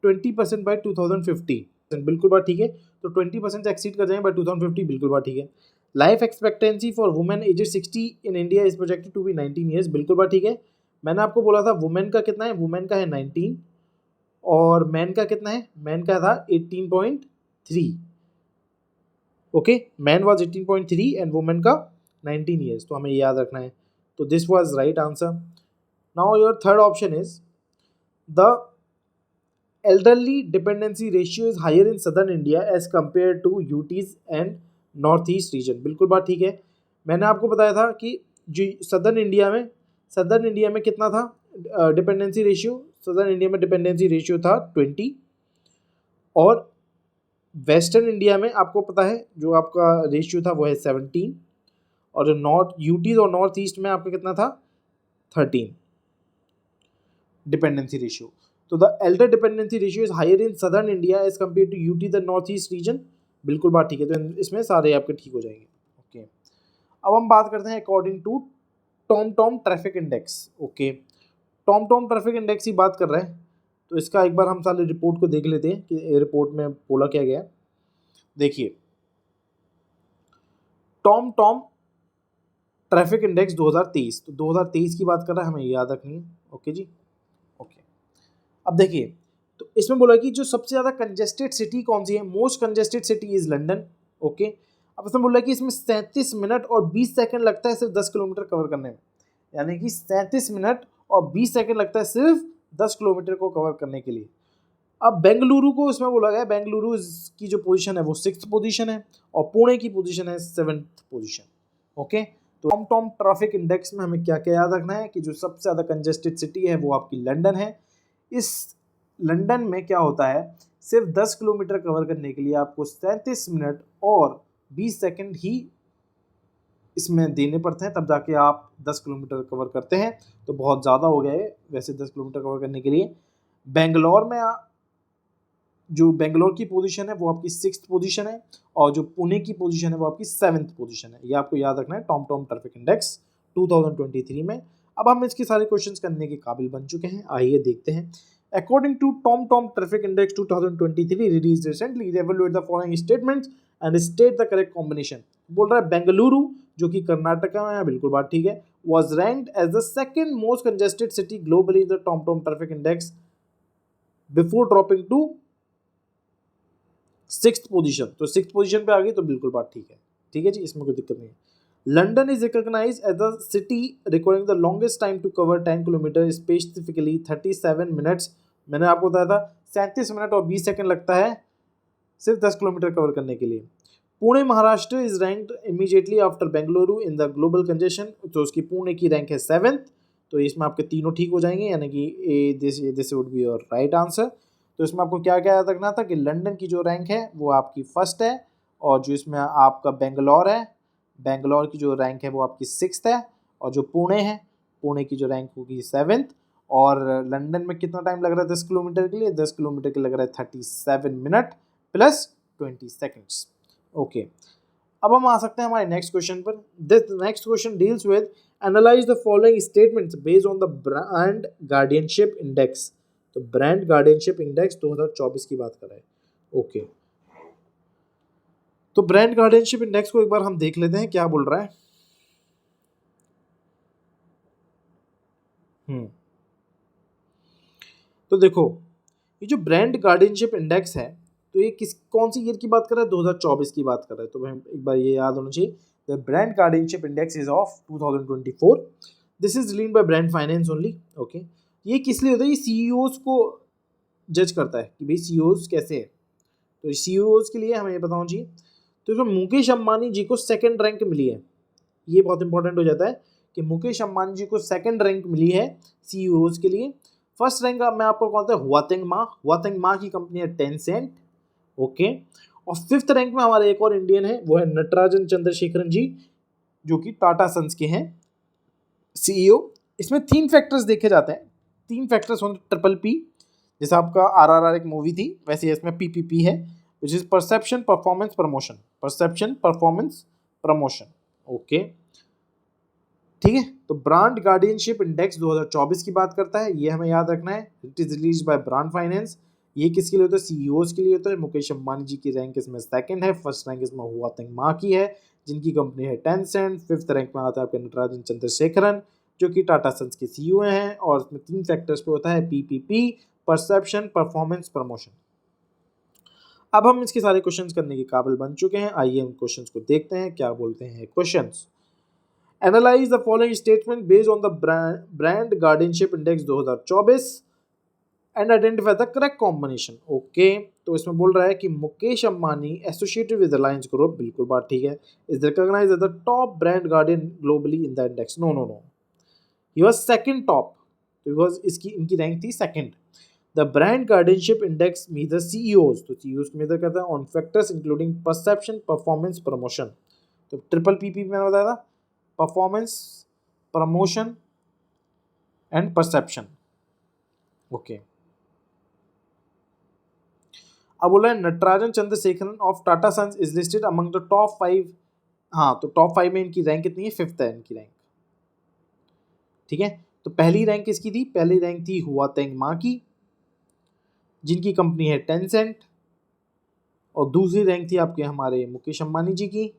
20% by 2050। बिल्कुल बात ठीक है, तो 20% से exceed कर जाएंगे bye 2050। बिल्कुल बात ठीक है। Life expectancy for women aged 60 in India is projected to be 19 years. बिल्कुल बात ठीक है। मैंने आपको बोला था वुमेन का कितना है, वुमेन का है 19 और मैन का कितना है, मैन का था 18.3। ओके, मैन वाज 18.3 एंड वुमेन का 19 ईयर्स, तो हमें याद रखना है। तो this was right answer. Now your third option is the elderly dependency ratio is higher in southern India as compare to UTs and north east region. बिल्कुल बात ठीक है। मैंने आपको बताया था कि जो सदर्न इंडिया में कितना था डिपेंडेंसी रेशियो, सदर्न इंडिया में डिपेंडेंसी रेशियो था 20 और वेस्टर्न इंडिया में आपको पता है जो आपका रेशियो था वो है 17 और जो नॉर्थ यूटीज और नॉर्थ ईस्ट में आपका कितना था 13 डिपेंडेंसी रेशियो। तो the elder dependency ratio is higher in southern India as compare to UT the north east region. बिल्कुल बात ठीक है, तो इसमें सारे आपके ठीक हो जाएंगे। ओके, अब हम बात करते हैं according to Tom traffic index. Okay, Tom traffic index की बात कर रहे हैं, तो इसका एक बार हम सारे रिपोर्ट को देख लेते हैं कि रिपोर्ट में बोला क्या गया। देखिए टॉम टॉम ट्रैफिक इंडेक्स 2023, तो 2023 की बात कर रहा है, हमें याद रखनी है। ओके जी, ओके। अब देखिए तो इसमें बोला कि जो सबसे ज़्यादा कंजेस्टेड सिटी कौन सी है, most congested city is London. Okay, अब इसमें बोला कि इसमें 37 मिनट और 20 सेकंड लगता है सिर्फ 10 किलोमीटर कवर करने में, यानी कि 37 मिनट और 20 सेकंड लगता है सिर्फ 10 किलोमीटर को कवर करने के लिए। अब बेंगलुरु को इसमें बोला गया, बेंगलुरु की जो पोजीशन है वो 6th पोजीशन है और पुणे की पोजीशन है 7th पोजीशन। ओके, तो टॉम टॉम ट्रैफिक इंडेक्स में हमें क्या क्या याद रखना है कि जो सबसे ज़्यादा कंजेस्टेड सिटी है वो आपकी लंदन है। इस लंदन में क्या होता है, सिर्फ 10 किलोमीटर कवर करने के लिए आपको 37 मिनट और 20 सेकंड ही इसमें देने पड़ते हैं, तब जाके आप 10 किलोमीटर कवर करते हैं। तो बहुत ज़्यादा हो गया है वैसे 10 किलोमीटर कवर करने के लिए। बेंगलोर में जो बेंगलोर की पोजीशन है वो आपकी 6th पोजीशन है और जो पुणे की पोजीशन है वो आपकी 7th पोजीशन है। ये आपको याद रखना है टॉम टॉम ट्रैफिक इंडेक्स 2023 में। अब हम इसके सारे क्वेश्चंस करने के काबिल बन चुके हैं, आइए देखते हैं। According to TomTom Traffic Index 2023 released recently, evaluate the following statements and state the correct combination। बोल रहा है बेंगलुरु जो कि कर्नाटका में है, बिल्कुल बात ठीक है, was ranked as the second most congested city globally in the TomTom Traffic Index before dropping to 6th position. तो 6th पोजीशन पे आ गई तो बिल्कुल बात ठीक है, ठीक है जी, इसमें कोई दिक्कत नहीं है। London is recognised as the city requiring the longest time to cover 10 kilometre specifically 37 minutes. मैंने आपको बताया था 37 मिनट और 20 सेकंड लगता है सिर्फ 10 किलोमीटर कवर करने के लिए। Pune Maharashtra is ranked immediately after Bengaluru in the global congestion, तो उसकी पुणे की रैंक है 7th। तो इसमें आपके तीनों ठीक हो जाएंगे, यानी कि A this would be your right answer. तो इसमें आपको क्या क्या याद रखना था कि लंदन की जो रैंक है वो आपकी 1st है और जो इसमें आपका बेंगलोर है, बेंगलोर की जो रैंक है वो आपकी 6th है और जो पुणे है, पुणे की जो रैंक होगी 7th। और लंदन में कितना टाइम लग रहा है 10 किलोमीटर के लिए, 10 किलोमीटर के लग रहा है 37 मिनट प्लस 20 सेकेंड्स। ओके, अब हम आ सकते हैं हमारे नेक्स्ट क्वेश्चन पर। This next question deals with analyse the following statements based on the brand guardianship index. तो ब्रांड गार्डियनशिप इंडेक्स 2024 की बात कर रहे हैं। ओके, तो ब्रांड गार्डियनशिप इंडेक्स को एक बार हम देख लेते हैं क्या बोल रहा है। तो देखो ये जो ब्रांड गार्डियनशिप इंडेक्स है तो ये कौन सी ईयर की बात कर रहा है, 2024 की बात कर रहा है। तो हमें एक बार ये याद होना चाहिए, the brand guardianship index is of 2024। This is relieved by brand finance only. Okay, ये किस लिए होता है, ये सीईओज को जज करता है कि भाई सीईओज कैसे है। तो सीईओज के लिए हमें ये बताना चाहिए। तो इसमें मुकेश अंबानी जी को 2nd रैंक मिली है, ये बहुत इंपॉर्टेंट हो जाता है कि मुकेश अंबानी जी को 2nd रैंक मिली है सीईओज के लिए। 1st रैंक मैं आपको कौन सा, हुआतेंग मा की कंपनी है टेंसेंट। ओके, और 5th रैंक में हमारे एक और इंडियन है, वो है नटराजन चंद्रशेखरन जी जो कि टाटा सन्स के हैं सीईओ। इसमें 3 फैक्टर्स देखे जाते हैं, 3 फैक्टर्स होते हैं, ट्रिपल पी, जैसे आपका आरआरआर एक मूवी थी वैसे इसमें पीपीपी है, which is perception performance promotion, perception performance promotion. Okay, ठीक है, तो ब्रांड गार्डियनशिप इंडेक्स 2024 की बात करता है, ये हमें याद रखना है। It is release bye brand finance. ये किसके लिए होता है, सीईओज के लिए होता है। मुकेश अंबानी जी की रैंक इसमें 2nd है, 1st रैंक इसमें हुआतेंग मा की है जिनकी कंपनी है टेंसेंट। 5th रैंक में आता है आपके नटराजन चंद्रशेखरन जो कि टाटा सन्स के सीईओ हैं। और इसमें 3 फैक्टर्स पे होता है पीपीपी, परसेप्शन, परफॉर्मेंस, प्रमोशन। अब हम इसके सारे क्वेश्चंस करने के काबिल बन चुके हैं, आइए हम क्वेश्चंस को देखते हैं क्या बोलते हैं questions. Analyse the following statement based on the brand guardianship index 2024 and identify the correct combination. Okay, तो इसमें बोल रहा है कि Mukesh Ambani associated with Reliance group, बिल्कुल बात ठीक है, is recognised as the top brand guardian globally in the index. No no no, he was 2nd top, तो बिकॉज इनकी रैंक थी 2nd। The brand guardianship index measure CEOs, तो सीईओज को measure करता है on factors including perception, performance, promotion. तो triple P P मैंने बताया था, performance, promotion and perception. Okay, अब बोला है Natarajan Chandrasekaran of Tata sons is listed among the top 5। हाँ, तो टॉप 5 में इनकी रैंक कितनी है, 5th है इनकी रैंक, ठीक है। तो पहली रैंक किसकी थी, पहली रैंक थी हुआतेंग मा की जिनकी कंपनी है टेंसेंट। और दूसरी रैंक थी आपके हमारे मुकेश अंबानी जी की,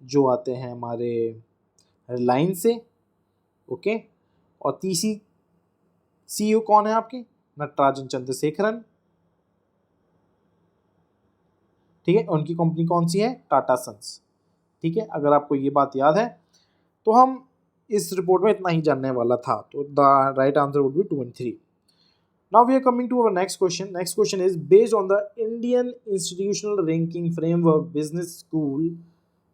जो आते हैं हमारे रिलायंस से। ओके, और तीसरी सीईओ कौन है आपके? नटराजन चंद्रशेखरन। ठीक है, उनकी कंपनी कौन सी है? टाटा सन्स। ठीक है, अगर आपको ये बात याद है तो हम इस रिपोर्ट में इतना ही जानने वाला था। तो the right answer would B 2 and 3. Now we are coming to our next question. Next question is based on the Indian Institutional Ranking Framework Business School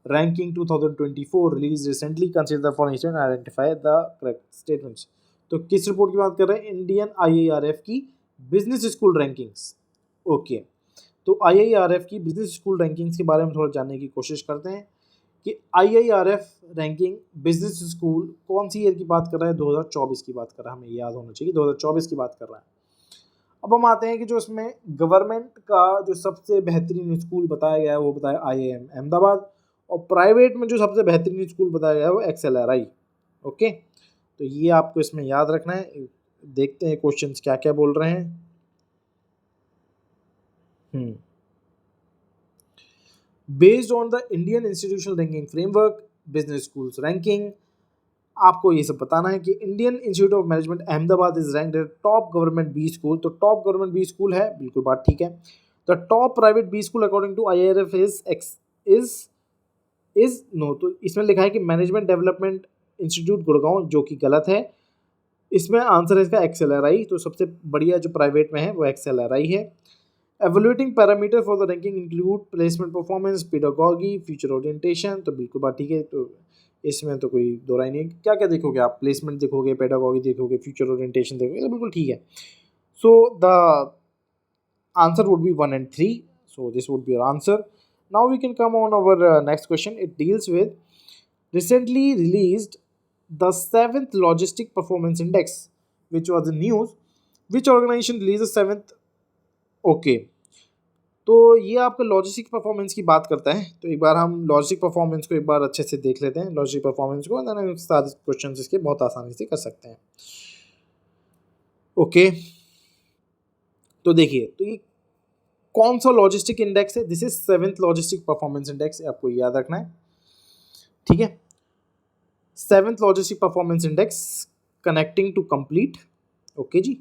Ranking 2024 released recently. Consider the following and identify the correct statements. तो किस report की बात कर रहे हैं? Indian IIRF की business school rankings. Okay, तो IIRF की बिजनेस स्कूल रैंकिंग्स के बारे में थोड़ा जानने की कोशिश करते हैं कि IIRF रैंकिंग बिजनेस स्कूल कौन सी ईयर की बात कर रहा है? 2024 की बात कर रहा है, हमें याद होना चाहिए 2024 की बात कर रहा है। अब हम आते हैं कि जो इसमें गवर्नमेंट का जो सबसे बेहतरीन स्कूल बताया गया है वो बताया IIM अहमदाबाद, और प्राइवेट में जो सबसे बेहतरीन स्कूल बताया गया है वो XLRI। ओके, तो ये आपको इसमें याद रखना है। देखते हैं क्वेश्चंस क्या क्या बोल रहे हैं। Based on the Indian institutional ranking framework business schools ranking, आपको ये सब बताना है कि Indian institute of management Ahmedabad is ranked at top government B school. तो टॉप गवर्नमेंट बी स्कूल है, बिल्कुल बात ठीक है। The top private B school according to IIRF is no, तो इसमें लिखा है कि मैनेजमेंट डेवलपमेंट इंस्टीट्यूट गुड़गांव, जो कि गलत है। इसमें आंसर है इसका XLRI। तो सबसे बढ़िया जो प्राइवेट में है वो XLRI है। Evolving parameter for the ranking include placement performance, pedagogy, future orientation. तो बिल्कुल बात ठीक है, तो इसमें तो कोई दो राय नहीं है। क्या क्या देखोगे आप? प्लेसमेंट देखोगे, पेडागॉगी देखोगे, फ्यूचर ओरिएंटेशन देखोगे, तो बिल्कुल ठीक है। So the answer would be 1 and 3. So this would be your answer. Now we can come on our next question. It deals with recently released the 7th Logistic Performance Index, which was the news. Which organization released the 7th? Okay. तो ये आपका logistic performance की बात करता है। तो एक बार हम लॉजिस्टिक परफॉर्मेंस को एक बार अच्छे से देख लेते हैं, लॉजिस्टिक परफॉर्मेंस को, देन सारे क्वेश्चन इसके बहुत आसानी से कर सकते हैं। ओके, तो देखिए, तो ये कौन सा लॉजिस्टिक इंडेक्स है? This is 7th logistic performance index, आपको याद रखना है। ठीक है, 7th logistic performance index connecting to complete. Okay ji,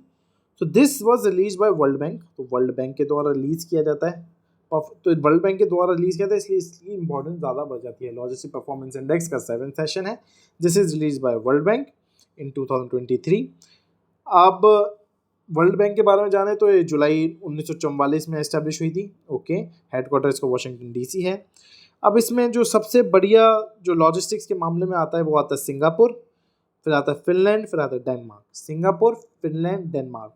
तो this was release by world bank. तो वर्ल्ड बैंक के द्वारा रिलीज किया जाता है, और तो वर्ल्ड बैंक के द्वारा रिलीज किया था, इसलिए इसकी इंपॉर्टेंस ज़्यादा बढ़ जाती है। लॉजिस्टिक परफॉर्मेंस इंडेक्स का 7th सेशन है, this is release by world bank in 2023। अब वर्ल्ड बैंक के बारे में जाने तो ये जुलाई 1944 में एस्टेब्लिश हुई थी। ओके, हेडक्वार्टर इसका वाशिंगटन DC है। अब इसमें जो सबसे बढ़िया जो लॉजिस्टिक्स के मामले में आता है वो आता है सिंगापुर, फिर आता है फिनलैंड, फिर आता है डेनमार्क। सिंगापुर, फिनलैंड, डेनमार्क,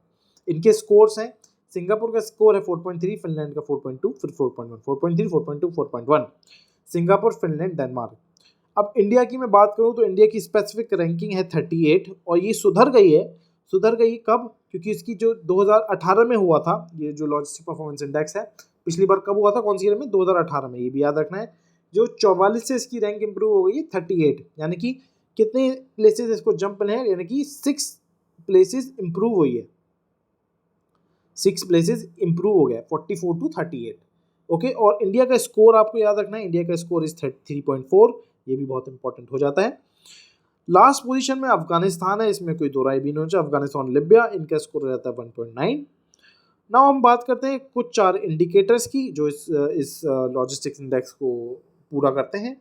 इनके स्कोर्स हैं। सिंगापुर का स्कोर है 4.3, फिनलैंड का 4.2, फिर 4.1, 4.3, 4.2, 4.1। Singapore, Finland, Denmark. अब इंडिया की मैं बात करूं तो इंडिया की स्पेसिफिक रैंकिंग है 38, और ये सुधर गई है। सुधर गई कब? क्योंकि इसकी जो 2018 में हुआ था, ये जो लॉजिस्टिक परफॉर्मेंस इंडेक्स है, पिछली बार कब हुआ था, कौन सी ईयर में? 2018 में। ये भी याद रखना है। जो 44 से इसकी रैंक इंप्रूव हो गई है 38, यानी कि कितने प्लेसेस इसको जंप मिले हैं? यानी कि 6 प्लेसेस इंप्रूव हुई है, 6 प्लेसेस इंप्रूव हो गया, 44 to 38। ओके, और इंडिया का स्कोर आपको याद रखना है, इंडिया का स्कोर इज 3.4, ये भी बहुत इंपॉर्टेंट हो जाता है। लास्ट पोजीशन में अफगानिस्तान है, इसमें कोई दो राय भी नहीं होना। अफगानिस्तान, लिबिया, इनका स्कोर रहता है 1.9। नाउ हम बात करते हैं कुछ 4 इंडिकेटर्स की जो इस लॉजिस्टिक्स इंडेक्स को पूरा करते हैं।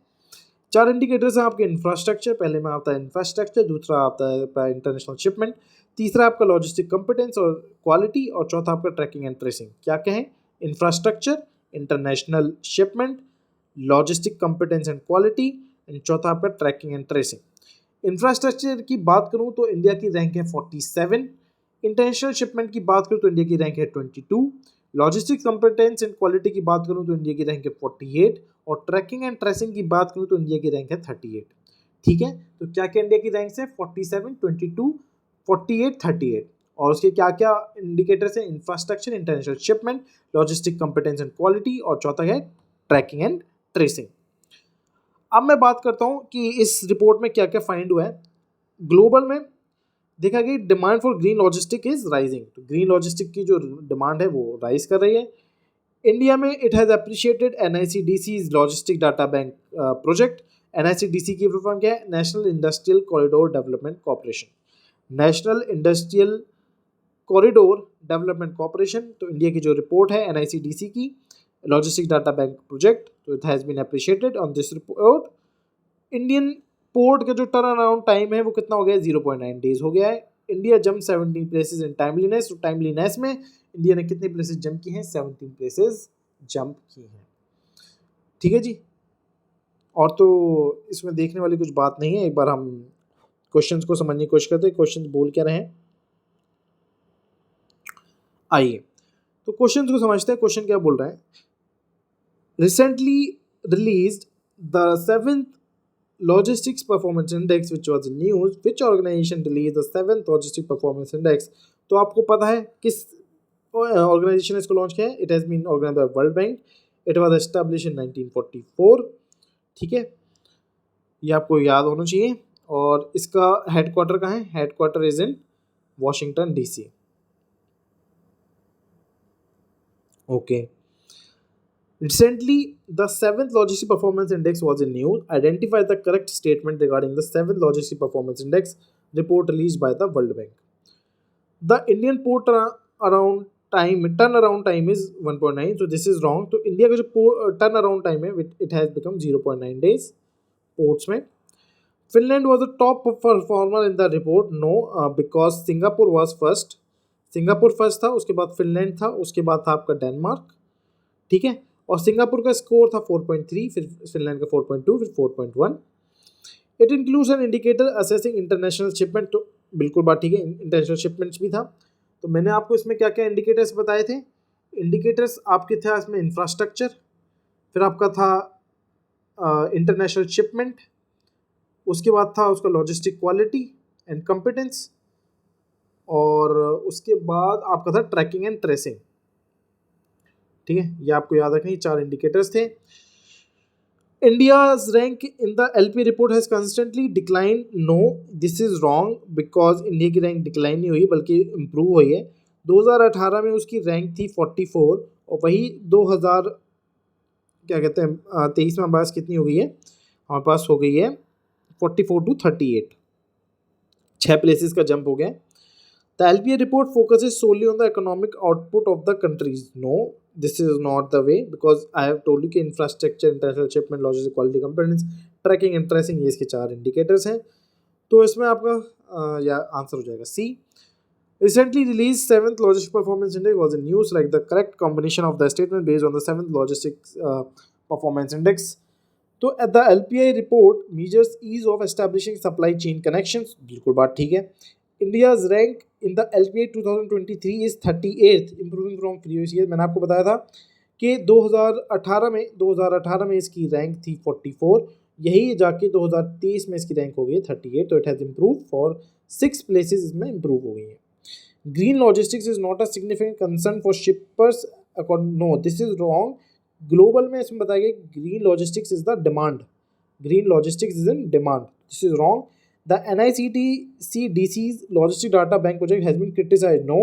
4 इंडिकेटर्स हैं आपके इंफ्रास्ट्रक्चर, पहले में आता है इंफ्रास्ट्रक्चर, दूसरा आता है इंटरनेशनल शिपमेंट, तीसरा आपका लॉजिस्टिक कंपिटेंस और क्वालिटी, और चौथा आपका ट्रैकिंग एंड ट्रेसिंग। क्या कहें? Infrastructure, international shipment, logistic competence and quality, and चौथा आपका ट्रैकिंग एंड ट्रेसिंग। इंफ्रास्ट्रक्चर की बात करूं तो इंडिया की रैंक है 47, इंटरनेशनल शिपमेंट की बात करूं तो इंडिया की रैंक है 22, लॉजिस्टिक कंपिटेंस एंड क्वालिटी की बात करूं तो इंडिया की रैंक है 48, और ट्रैकिंग एंड ट्रेसिंग की बात करूं तो इंडिया की रैंक है 38। ठीक है, तो क्या क्या इंडिया की रैंक है? 47, 22, 48, 38, और उसके क्या क्या इंडिकेटर्स हैं? Infrastructure, international shipment, logistic competence and quality, और चौथा है ट्रैकिंग एंड ट्रेसिंग। अब मैं बात करता हूं कि इस रिपोर्ट में क्या क्या फाइंड हुआ है। ग्लोबल में देखा कि demand for green logistic is rising, तो ग्रीन लॉजिस्टिक की जो डिमांड है वो राइज कर रही है। इंडिया में it has appreciated NICDC's logistic data bank project. NICDC की फुल फॉर्म क्या है? National industrial corridor development corporation. National industrial corridor development corporation. तो इंडिया की जो रिपोर्ट है NICDC की लॉजिस्टिक डाटा बैंक प्रोजेक्ट, तो it has been appreciated on this report. Indian port का जो टर्न अराउंड टाइम है वो कितना हो गया है? 0.9 डेज हो गया है। India jump 17 places in timeliness. तो टाइमलीनेस में इंडिया ने कितने प्लेसेस जंप की हैं? 17 प्लेसेस जंप की हैं। ठीक है जी। और तो इसमें देखने वाली कुछ बात नहीं है। एक बार हम क्वेश्चंस को समझने की कोशिश करते हैं। क्वेश्चंस बोल क्या रहे हैं, आइए तो क्वेश्चंस को समझते हैं। क्वेश्चन क्या बोल रहे हैं? Recently released the 7th Logistics Performance Index which was in news. Which organization released the 7th Logistics Performance Index? तो आपको पता है किस ऑर्गेनाइजेशन ने इसको लॉन्च किया है? It has been organised by world Bank. It was establish in 1944। ठीक है, ये आपको याद होना चाहिए। और इसका हेडक्वार्टर कहाँ है? Headquarter is in Washington DC। Okay. Recently, the 7th Logistic Performance Index was in news. Identify the correct statement regarding the 7th Logistic Performance Index report released by the World Bank. The Indian port turnaround time is 1.9. So this is wrong. तो India का जो turnaround time है it has become 0.9 days ports में. Finland was the top performer in the report. No, because Singapore was first. Singapore first था, उसके बाद Finland था, उसके बाद था आपका डेनमार्क। ठीक है, और सिंगापुर का स्कोर था 4.3, फिर फिनलैंड का 4.2, फिर 4.1। It includes an indicator assessing international shipment. तो बिल्कुल बात ठीक है, इंटरनेशनल शिपमेंट्स भी था। तो मैंने आपको इसमें क्या क्या इंडिकेटर्स बताए थे? इंडिकेटर्स आपके थे इसमें इंफ्रास्ट्रक्चर, फिर आपका था इंटरनेशनल शिपमेंट, उसके बाद था उसका लॉजिस्टिक क्वालिटी एंड कॉम्पिटेंस, और उसके बाद आपका था ट्रैकिंग एंड ट्रेसिंग। ठीक है, ये आपको याद रखना, ये 4 इंडिकेटर्स थे। India's rank in the LP report has constantly declined. No, this is wrong because India की रैंक डिक्लाइन नहीं हुई बल्कि इम्प्रूव हुई है। 2018 में उसकी रैंक थी 44 और वही 2000 क्या कहते हैं 23 में हमारे पास कितनी हो गई है? हमारे पास हो गई है 44 to 38, 6 प्लेसेस का जंप हो गया। The LPA report focuses solely on the economic output of the countries. No, this is not the way because I have told you कि infrastructure, international shipment, logistics, quality components, tracking and tracing ये इसके 4 indicators हैं। तो इसमें आपका या answer हो जाएगा C. Recently released 7th Logistics Performance Index was in news like the correct combination of the statement based on the 7th Logistics Performance Index. तो the LPI report measures ease of establishing supply chain connections. बिल्कुल बात ठीक है। India's rank in the LPI 2023 is 38th, improving from previous year. मैंने आपको बताया था कि 2018 में इसकी रैंक थी 44, यही जाके 2023 में इसकी रैंक हो गई है 38। तो it has improve for 6 places, इसमें इम्प्रूव हो गई है। Green logistics is not a significant concern for shippers according. No, this is wrong. Global में इसमें बताया गया green logistics is the demand. Green logistics is in demand, this is wrong. The NICDC's Logistic Data Bank project has been criticized. No,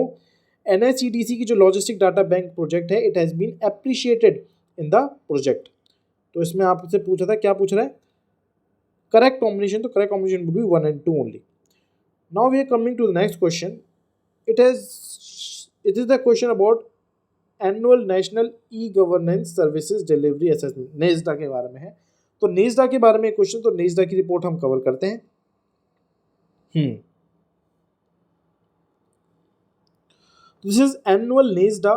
NICDC की जो Logistic Data Bank project है, it has been appreciated in the project. तो इसमें आपसे पूछा था, क्या पूछ रहा है? Correct combination, तो correct combination would be 1 and 2 only. Now we are coming to the next question. It is the question about Annual National E-Governance Services Delivery Assessment, NESDA के बारे में है। तो NESDA के बारे में क्वेश्चन, तो NESDA की रिपोर्ट हम कवर करते हैं। This is annual नेस्डा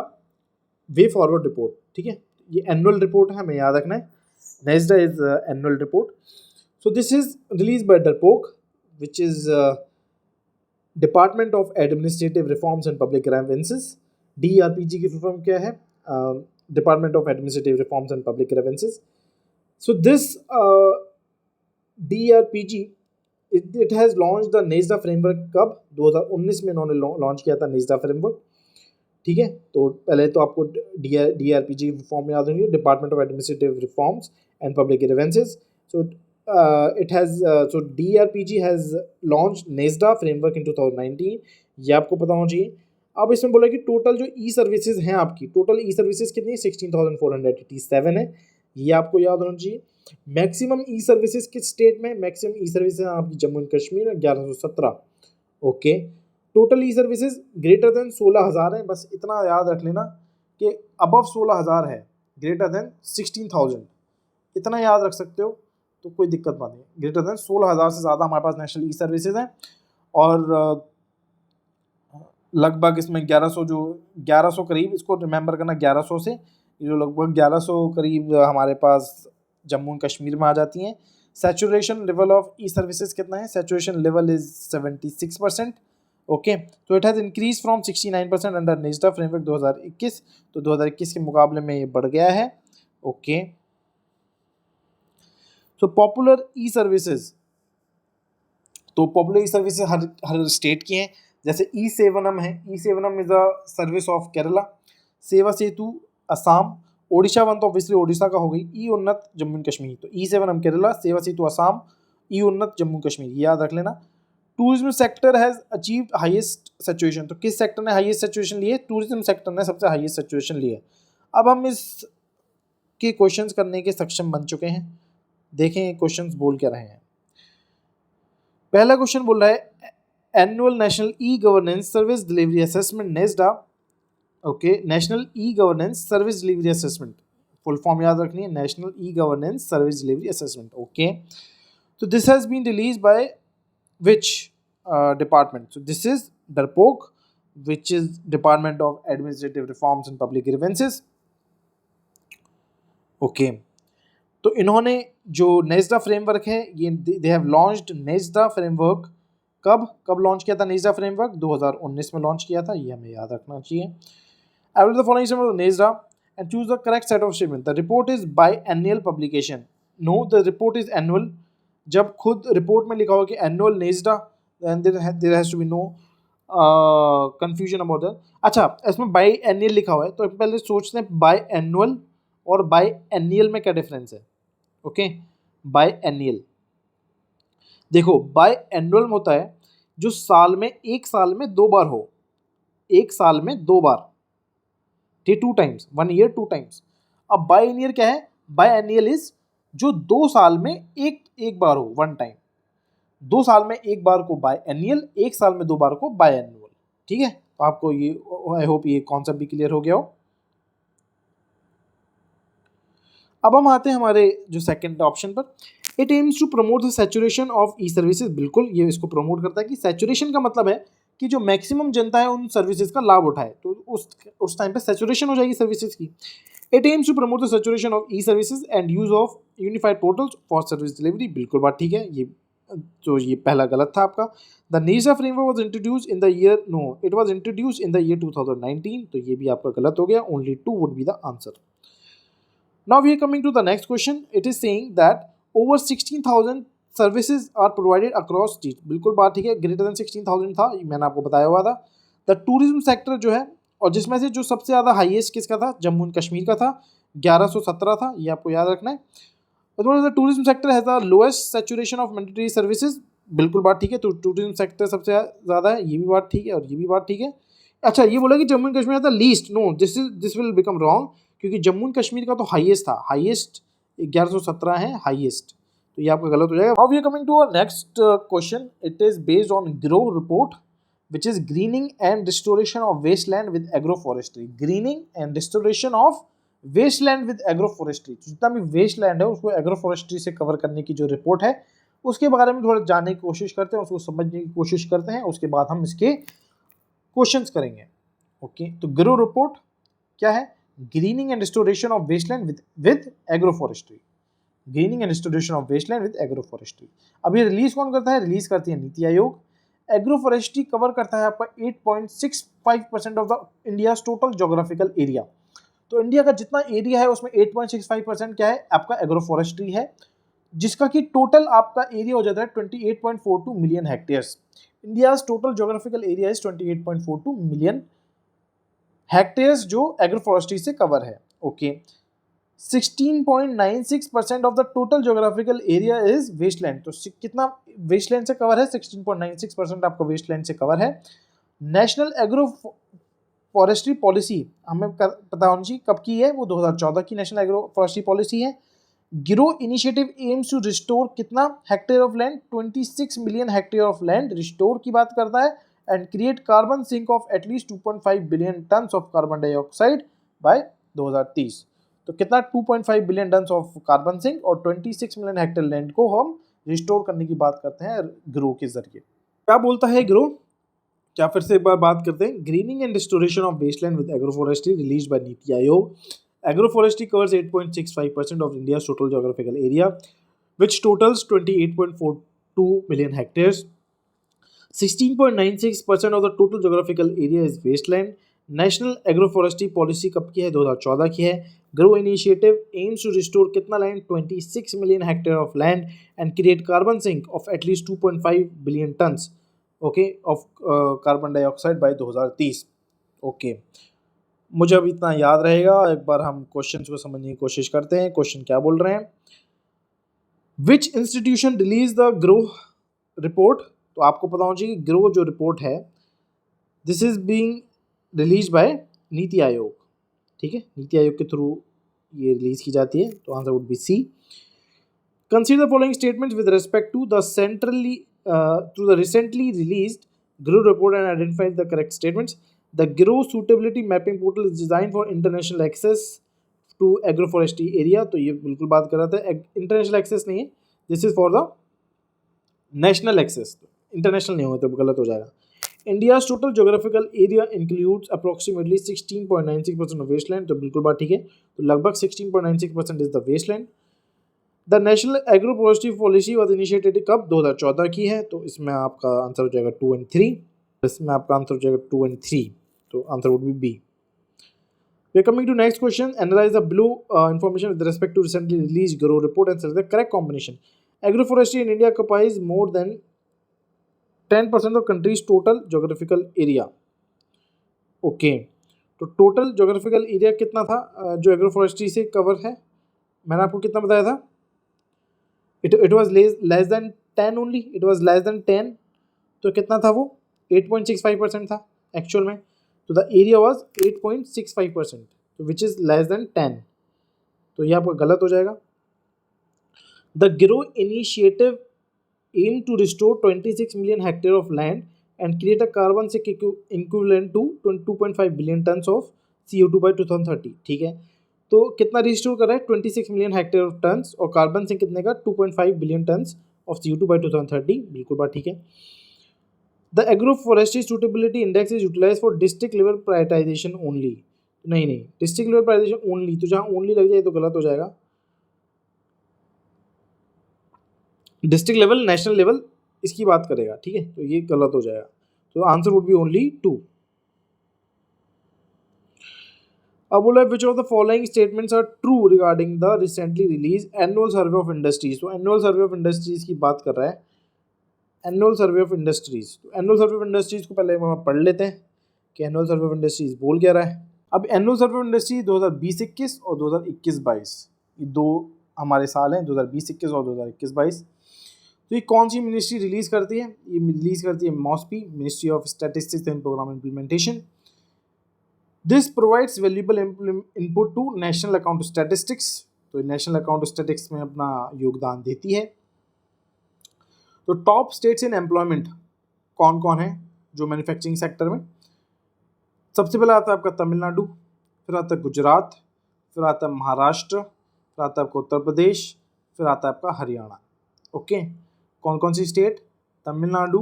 way forward report. ठीक है, ये एनुअल रिपोर्ट है, हमें याद रखना है। NeSDA is annual report. So this is release by डरपोक which is department of administrative reforms and public grievances. DRPG की फुल फॉर्म क्या है? Department of administrative reforms and public grievances. So this DRPG it has launch the NeSDA framework कब? 2019 में इन्होंने launch किया था नेस्डा framework. ठीक है, तो पहले तो आपको DRPG फॉर्म याद होंगे, department of administrative reforms and public grievances. So DRPG has launch नेस्डा framework in 2019। ये आपको पता होना चाहिए। अब इसमें बोला कि टोटल जो ई सर्विसेज हैं आपकी, टोटल ई सर्विसेज कितनी है, 16,487 है, ये आपको याद होना चाहिए। मैक्सिमम ई सर्विसेज किस स्टेट में, मैक्सिमम ई सर्विसेज आपकी जम्मू एंड कश्मीर में 1117। ओके, टोटल ई सर्विसेज ग्रेटर देन 16,000 है, बस इतना याद रख लेना कि अबव 16,000 है, ग्रेटर देन 16,000, इतना याद रख सकते हो तो कोई दिक्कत नहीं है। ग्रेटर देन 16,000 से ज़्यादा हमारे पास नेशनल ई सर्विसेज हैं, और लगभग इसमें 1100 करीब, इसको रिमेंबर करना 1100 से, ये जो लगभग 1100 करीब हमारे पास जम्मू एंड कश्मीर में आ जाती हैं। Saturation level of e services कितना है, सैचुरेशन लेवल इज 76%। ओके, तो it has increase from 69% under नेस्डा framework 2021, तो 2021 के मुकाबले में ये बढ़ गया है। ओके, तो पॉपुलर ई सर्विसेज, तो पॉपुलर ई सर्विसेज हर स्टेट की हैं, जैसे ई सेवनम है, E Sevanam is a service of Kerala, Seva Setu Assam, Odisha one तो ऑब्वियसली ओडिशा का हो गई, ई उन्नत जम्मू एंड कश्मीर, तो ई सेवनम केरला, सेवा सेतु असम, ई उन्नत जम्मू कश्मीर, याद रख लेना। Tourism sector has achieved highest saturation, तो किस सेक्टर ने हाईएस्ट सैचुरेशन ली है, टूरिज्म सेक्टर ने सबसे हाईएस्ट सैचुरेशन ली है। अब हम इस के क्वेश्चंस करने के सक्षम बन चुके हैं, देखें क्वेश्चंस बोल क्या रहे हैं। पहला क्वेश्चन बोल रहा है annual national E governance service delivery assessment NeSDA. Okay, national E governance service delivery assessment, full form याद रखनी है, national E governance service delivery assessment. Okay, तो this has been release by which department? So this is DARPOG, which is Department of Administrative Reforms and Public Grievances. Okay, तो इन्होंने जो नेस्डा framework है, ये they have launched नेस्डा framework, कब launch किया था नेस्डा framework, 2019 में लॉन्च किया था, ये हमें याद रखना चाहिए। I will do the following statement of नेस्डा and choose the correct set of statement. The report is biannual publication. No, the report is annual. जब खुद रिपोर्ट में लिखा हो कि annual NeSDA, there has to be no confusion about that. अच्छा, इसमें by annual लिखा हुआ है, तो पहले सोचते हैं बाई एनुअल और बाई एनुअल में क्या डिफरेंस है। ओके, बाई एनुअल, देखो बाई एनुअल होता है जो साल में, एक साल में 2 बार हो, एक साल में 2 बार, ठीक, 2 टाइम्स, 1 ईयर 2 टाइम्स। अब बाई एनुअल क्या है, बाई एनुअल इज जो 2 साल में एक बार हो, 1 टाइम, 2 साल में 1 बार को बाय एनुअल, 1 साल में 2 बार को बाय एनुअल। ठीक है, तो आपको ये, आई होप ये कॉन्सेप्ट भी क्लियर हो गया हो। अब हम आते हैं हमारे जो सेकंड ऑप्शन पर, it aims to promote the saturation of e services. बिल्कुल, ये इसको प्रमोट करता है कि सैचुरेशन का मतलब है कि जो मैक्सिमम जनता है उन सर्विसेज का लाभ उठाए, तो उस टाइम पे सैचुरेशन हो जाएगी सर्विसेज की। It aims to promote the saturation of e-services and use of unified portals for service delivery. बिल्कुल बात ठीक है, ये पहला गलत था आपका। The NISA framework was introduced in the year, no, it was introduced in the year 2019, तो ये भी आपका गलत हो गया। Only 2 would be the answer. Now we are coming to the next question. It is saying that over 16,000 services are provided across states. बिल्कुल बात ठीक है, greater than 16,000 था, मैंने आपको बताया हुआ था। The tourism sector जो है, और जिसमें से जो सबसे ज़्यादा हाईएस्ट किसका था, जम्मू एंड कश्मीर का था, 1117 था, ये आपको याद रखना है। और tourism sector has the lowest saturation of mandatory services, बिल्कुल बात ठीक है, तो टूरिज्म सेक्टर सबसे ज़्यादा है, ये भी बात ठीक है और ये भी बात ठीक है। अच्छा, ये बोला कि जम्मू एंड कश्मीर था least, no, this will become wrong, क्योंकि जम्मू एंड कश्मीर का तो हाईएस्ट था, हाईएस्ट 1117 है हाईएस्ट, तो ये आपका गलत हो जाएगा। Now we are coming to our next question, it is based on ग्रो report which is greening and restoration of wasteland with agroforestry. Greening and restoration of wasteland with agroforestry, जितना भी wasteland है उसको agroforestry से cover करने की जो report है उसके बारे में थोड़ा जानने की कोशिश करते हैं, उसको समझने की कोशिश करते हैं, उसके बाद हम इसके क्वेश्चंस करेंगे। ओके, तो ग्रो रिपोर्ट क्या है, greening and restoration of wasteland with agroforestry, greening and restoration of wasteland with agroforestry. अब ये रिलीज कौन करता है, रिलीज करती है नीति आयोग। एग्रोफॉरेस्ट्री कवर करता है आपका 8.65% of the India's total geographical area, तो इंडिया का जितना एरिया है उसमें 8.65% क्या है, आपका एग्रोफॉरेस्ट्री है, जिसका कि टोटल आपका एरिया हो जाता है 28.42 million hectares. India's total geographical area is 28.42 million hectares जो एग्रोफॉरेस्ट्री से कवर है। Okay, 16.96% of the total geographical area is wasteland, तो कितना वेस्टलैंड से कवर है, 16.96% आपका वेस्टलैंड से कवर है। नेशनल एग्रो फॉरेस्ट्री पॉलिसी हमें पता होनी चाहिए कब की है, वो 2014 की नेशनल एग्रो फॉरेस्ट्री पॉलिसी है। गिरो इनिशिएटिव एम्स टू रिस्टोर कितना hectare of land, 26 million hectare of land restore की बात करता है, and create carbon sink of at least 2.5 billion ton of carbon dioxide by 2030। तो कितना 2.5 billion ton of carbon sink और 26 मिलियन हेक्टेयर लैंड को हम रिस्टोर करने की बात करते हैं ग्रो के जरिए। क्या बोलता है ग्रो, क्या फिर से एक बार बात करते हैं। Greening and restoration of wasteland with agroforestry released by NITI Aayog. Agroforestry covers 8.65% of India's total geographical area, which totals 28.42 million hectares. 16.96% of the total geographical area is wasteland. National Agroforestry Policy कब की है, 2014 की है। Grow Initiative aims to restore कितना land, 26 million hectare of land and create carbon sink of at least 2.5 billion tons, okay, of carbon dioxide by 2030, okay। मुझे अब इतना याद रहेगा। एक बार हम क्वेश्चंस को समझने की कोशिश करते हैं। क्वेश्चन क्या बोल रहे हैं, विच institution release the grow report. तो आपको पता होना चाहिए ग्रो जो रिपोर्ट है this is being release by NITI आयोग, ठीक है, नीति आयोग के थ्रू ये रिलीज की जाती है। तो answer would be C. Consider the following statements with respect to the recently released ग्रो report and identify the correct statements. The Grow Suitability Mapping Portal is designed for international access to agroforestry area। तो ये बिल्कुल बात कर रहा था, international access नहीं है, this is for the national access. International नहीं होगा तो गलत हो जाएगा। India's total geographical area includes approximately 16.96% of wasteland। तो बिल्कुल बात ठीक है, तो लगभग 16.96% is the wasteland। The National Agroforestry Policy was initiated कब, 2014 की है। तो इसमें आपका आंसर हो जाएगा 2 and 3। इसमें आपका आंसर हो जाएगा 2 and 3। तो answer would be B. We are coming to next question. Analyze the below information with respect to recently released Grow report and select the correct combination. Agroforestry in India occupies more than 10% of country's total geographical area. Okay. तो total geographical area कितना था जो agroforestry से cover है, मैंने आपको कितना बताया था, it was less than 10 only, it was less than 10। तो कितना था वो, 8.65% था एक्चुअल में। तो द एरिया वाज 8.65%, तो विच इज लेस देन 10। तो ये आपका गलत हो जाएगा। द ग्रो initiative aim to restore 26 million hectare of land and create a carbon sink equivalent to 2.5 billion ton of CO2 by 2030, ठीक है। तो कितना रिस्टोर कर रहा है, 26 मिलियन हेक्टेयर ऑफ टन्स, और कार्बन सिंक कितने का, 2.5 billion tons of CO2 by 2030, बिल्कुल बात ठीक है। The agroforestry suitability index is utilized for district level prioritization only। नहीं, डिस्ट्रिक्ट लेवल प्रायोरिटाइजेशन ओनली, तो जहाँ ओनली लग जाए तो गलत हो जाएगा। डिस्ट्रिक्ट लेवल नेशनल लेवल इसकी बात करेगा, ठीक है, तो ये गलत हो जाएगा। तो आंसर वुड बी ओनली 2। अब बोला which of the following statements are true regarding the recently release annual survey of industries. तो एनुअल सर्वे ऑफ इंडस्ट्रीज की बात कर रहा है, एनुअल सर्वे ऑफ इंडस्ट्रीज। तो एनुअल सर्वे ऑफ इंडस्ट्रीज को पहले हम पढ़ लेते हैं कि एनुअल सर्वे ऑफ इंडस्ट्रीज बोल क्या रहा है। अब एनुअल सर्वे ऑफ इंडस्ट्रीज 2020-21 और 2021-22 ये दो हमारे साल हैं, 2020-21 और 2021-22। तो ये कौन सी मिनिस्ट्री रिलीज करती है, ये रिलीज करती है MoSPI, ministry of statistics and programme implementation. This provides valuable input to national account statistics. तो नेशनल अकाउंट स्टैटिस्टिक्स में अपना योगदान देती है। तो टॉप स्टेट्स इन एम्प्लॉयमेंट कौन कौन है जो मैन्युफैक्चरिंग सेक्टर में, सबसे पहले आता है आपका तमिलनाडु, फिर आता है गुजरात, फिर आता है महाराष्ट्र, फिर आता है आपका उत्तर प्रदेश, फिर आता है आपका हरियाणा। ओके, कौन कौन सी स्टेट, तमिलनाडु,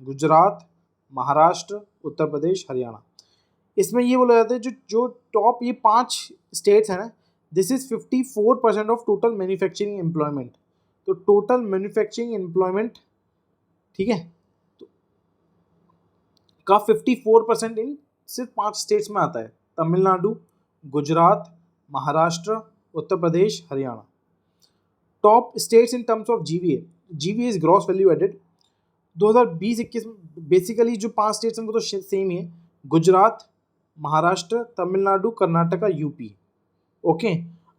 गुजरात, महाराष्ट्र, उत्तर प्रदेश, हरियाणा। इसमें ये बोला जाता है जो टॉप ये 5 स्टेट्स हैं ना, this is 54% of total manufacturing employment. तो टोटल मैन्युफैक्चरिंग एम्प्लॉयमेंट, ठीक है, तो का 54% इन सिर्फ 5 स्टेट्स में आता है, Tamil Nadu, Gujarat, Maharashtra, Uttar Pradesh, Haryana. Top states in terms of GVA, GVA is gross value added. 2020-21 basically जो 5 स्टेट्स हैं वो तो सेम ही है, गुजरात, महाराष्ट्र, तमिलनाडु, कर्नाटका, यूपी। ओके,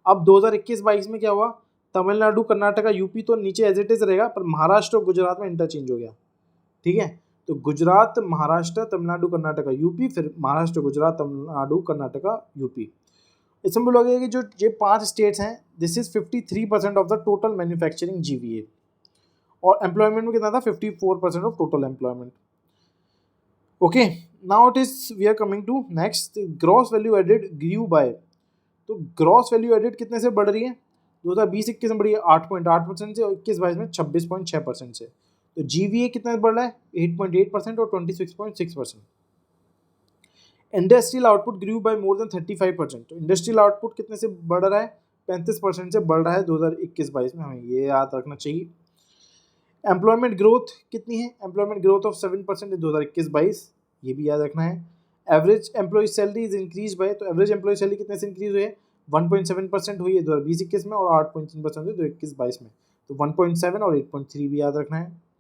अब 2021-22 में क्या हुआ, तमिलनाडु, कर्नाटका, यूपी तो नीचे एज इट इज रहेगा, पर महाराष्ट्र और गुजरात में इंटरचेंज हो गया, ठीक है। तो गुजरात, महाराष्ट्र, तमिलनाडु, कर्नाटका, यूपी, फिर महाराष्ट्र, गुजरात, तमिलनाडु, कर्नाटका, यूपी। इसमें बोला गया कि जो ये 5 स्टेट्स हैं, this is 53% of the total manufacturing GVA, और एम्प्लॉयमेंट में कितना था, 54% of total employment. Okay, now it is we are coming to next, gross value added grew by. तो ग्रॉस वैल्यू एडेड कितने से बढ़ रही है, 2020-21 में बढ़ी है 8.8% से, और 21-22 में 26.6% से। तो जीवीए कितना बढ़ रहा है, 8.8% और 26.6%। Industrial output grew by more then 35%। तो इंडस्ट्रियल आउटपुट कितने से बढ़ रहा है, 35% से बढ़ रहा है 2021-22 में, हमें ये याद रखना चाहिए। एम्प्लॉयमेंट ग्रोथ कितनी है, एम्प्लॉयमेंट ग्रोथ ऑफ 7% इन 2021-22, ये भी याद रखना है। Average employ salary is increase by, तो एवरेज एम्प्लॉय सैलरी कितने से इंक्रीज हुई है, 1.7% हुई है 2020-21 में, और 8.3% हुई 2021-22 में। तो 1.7 और 8.3 भी याद रखना है।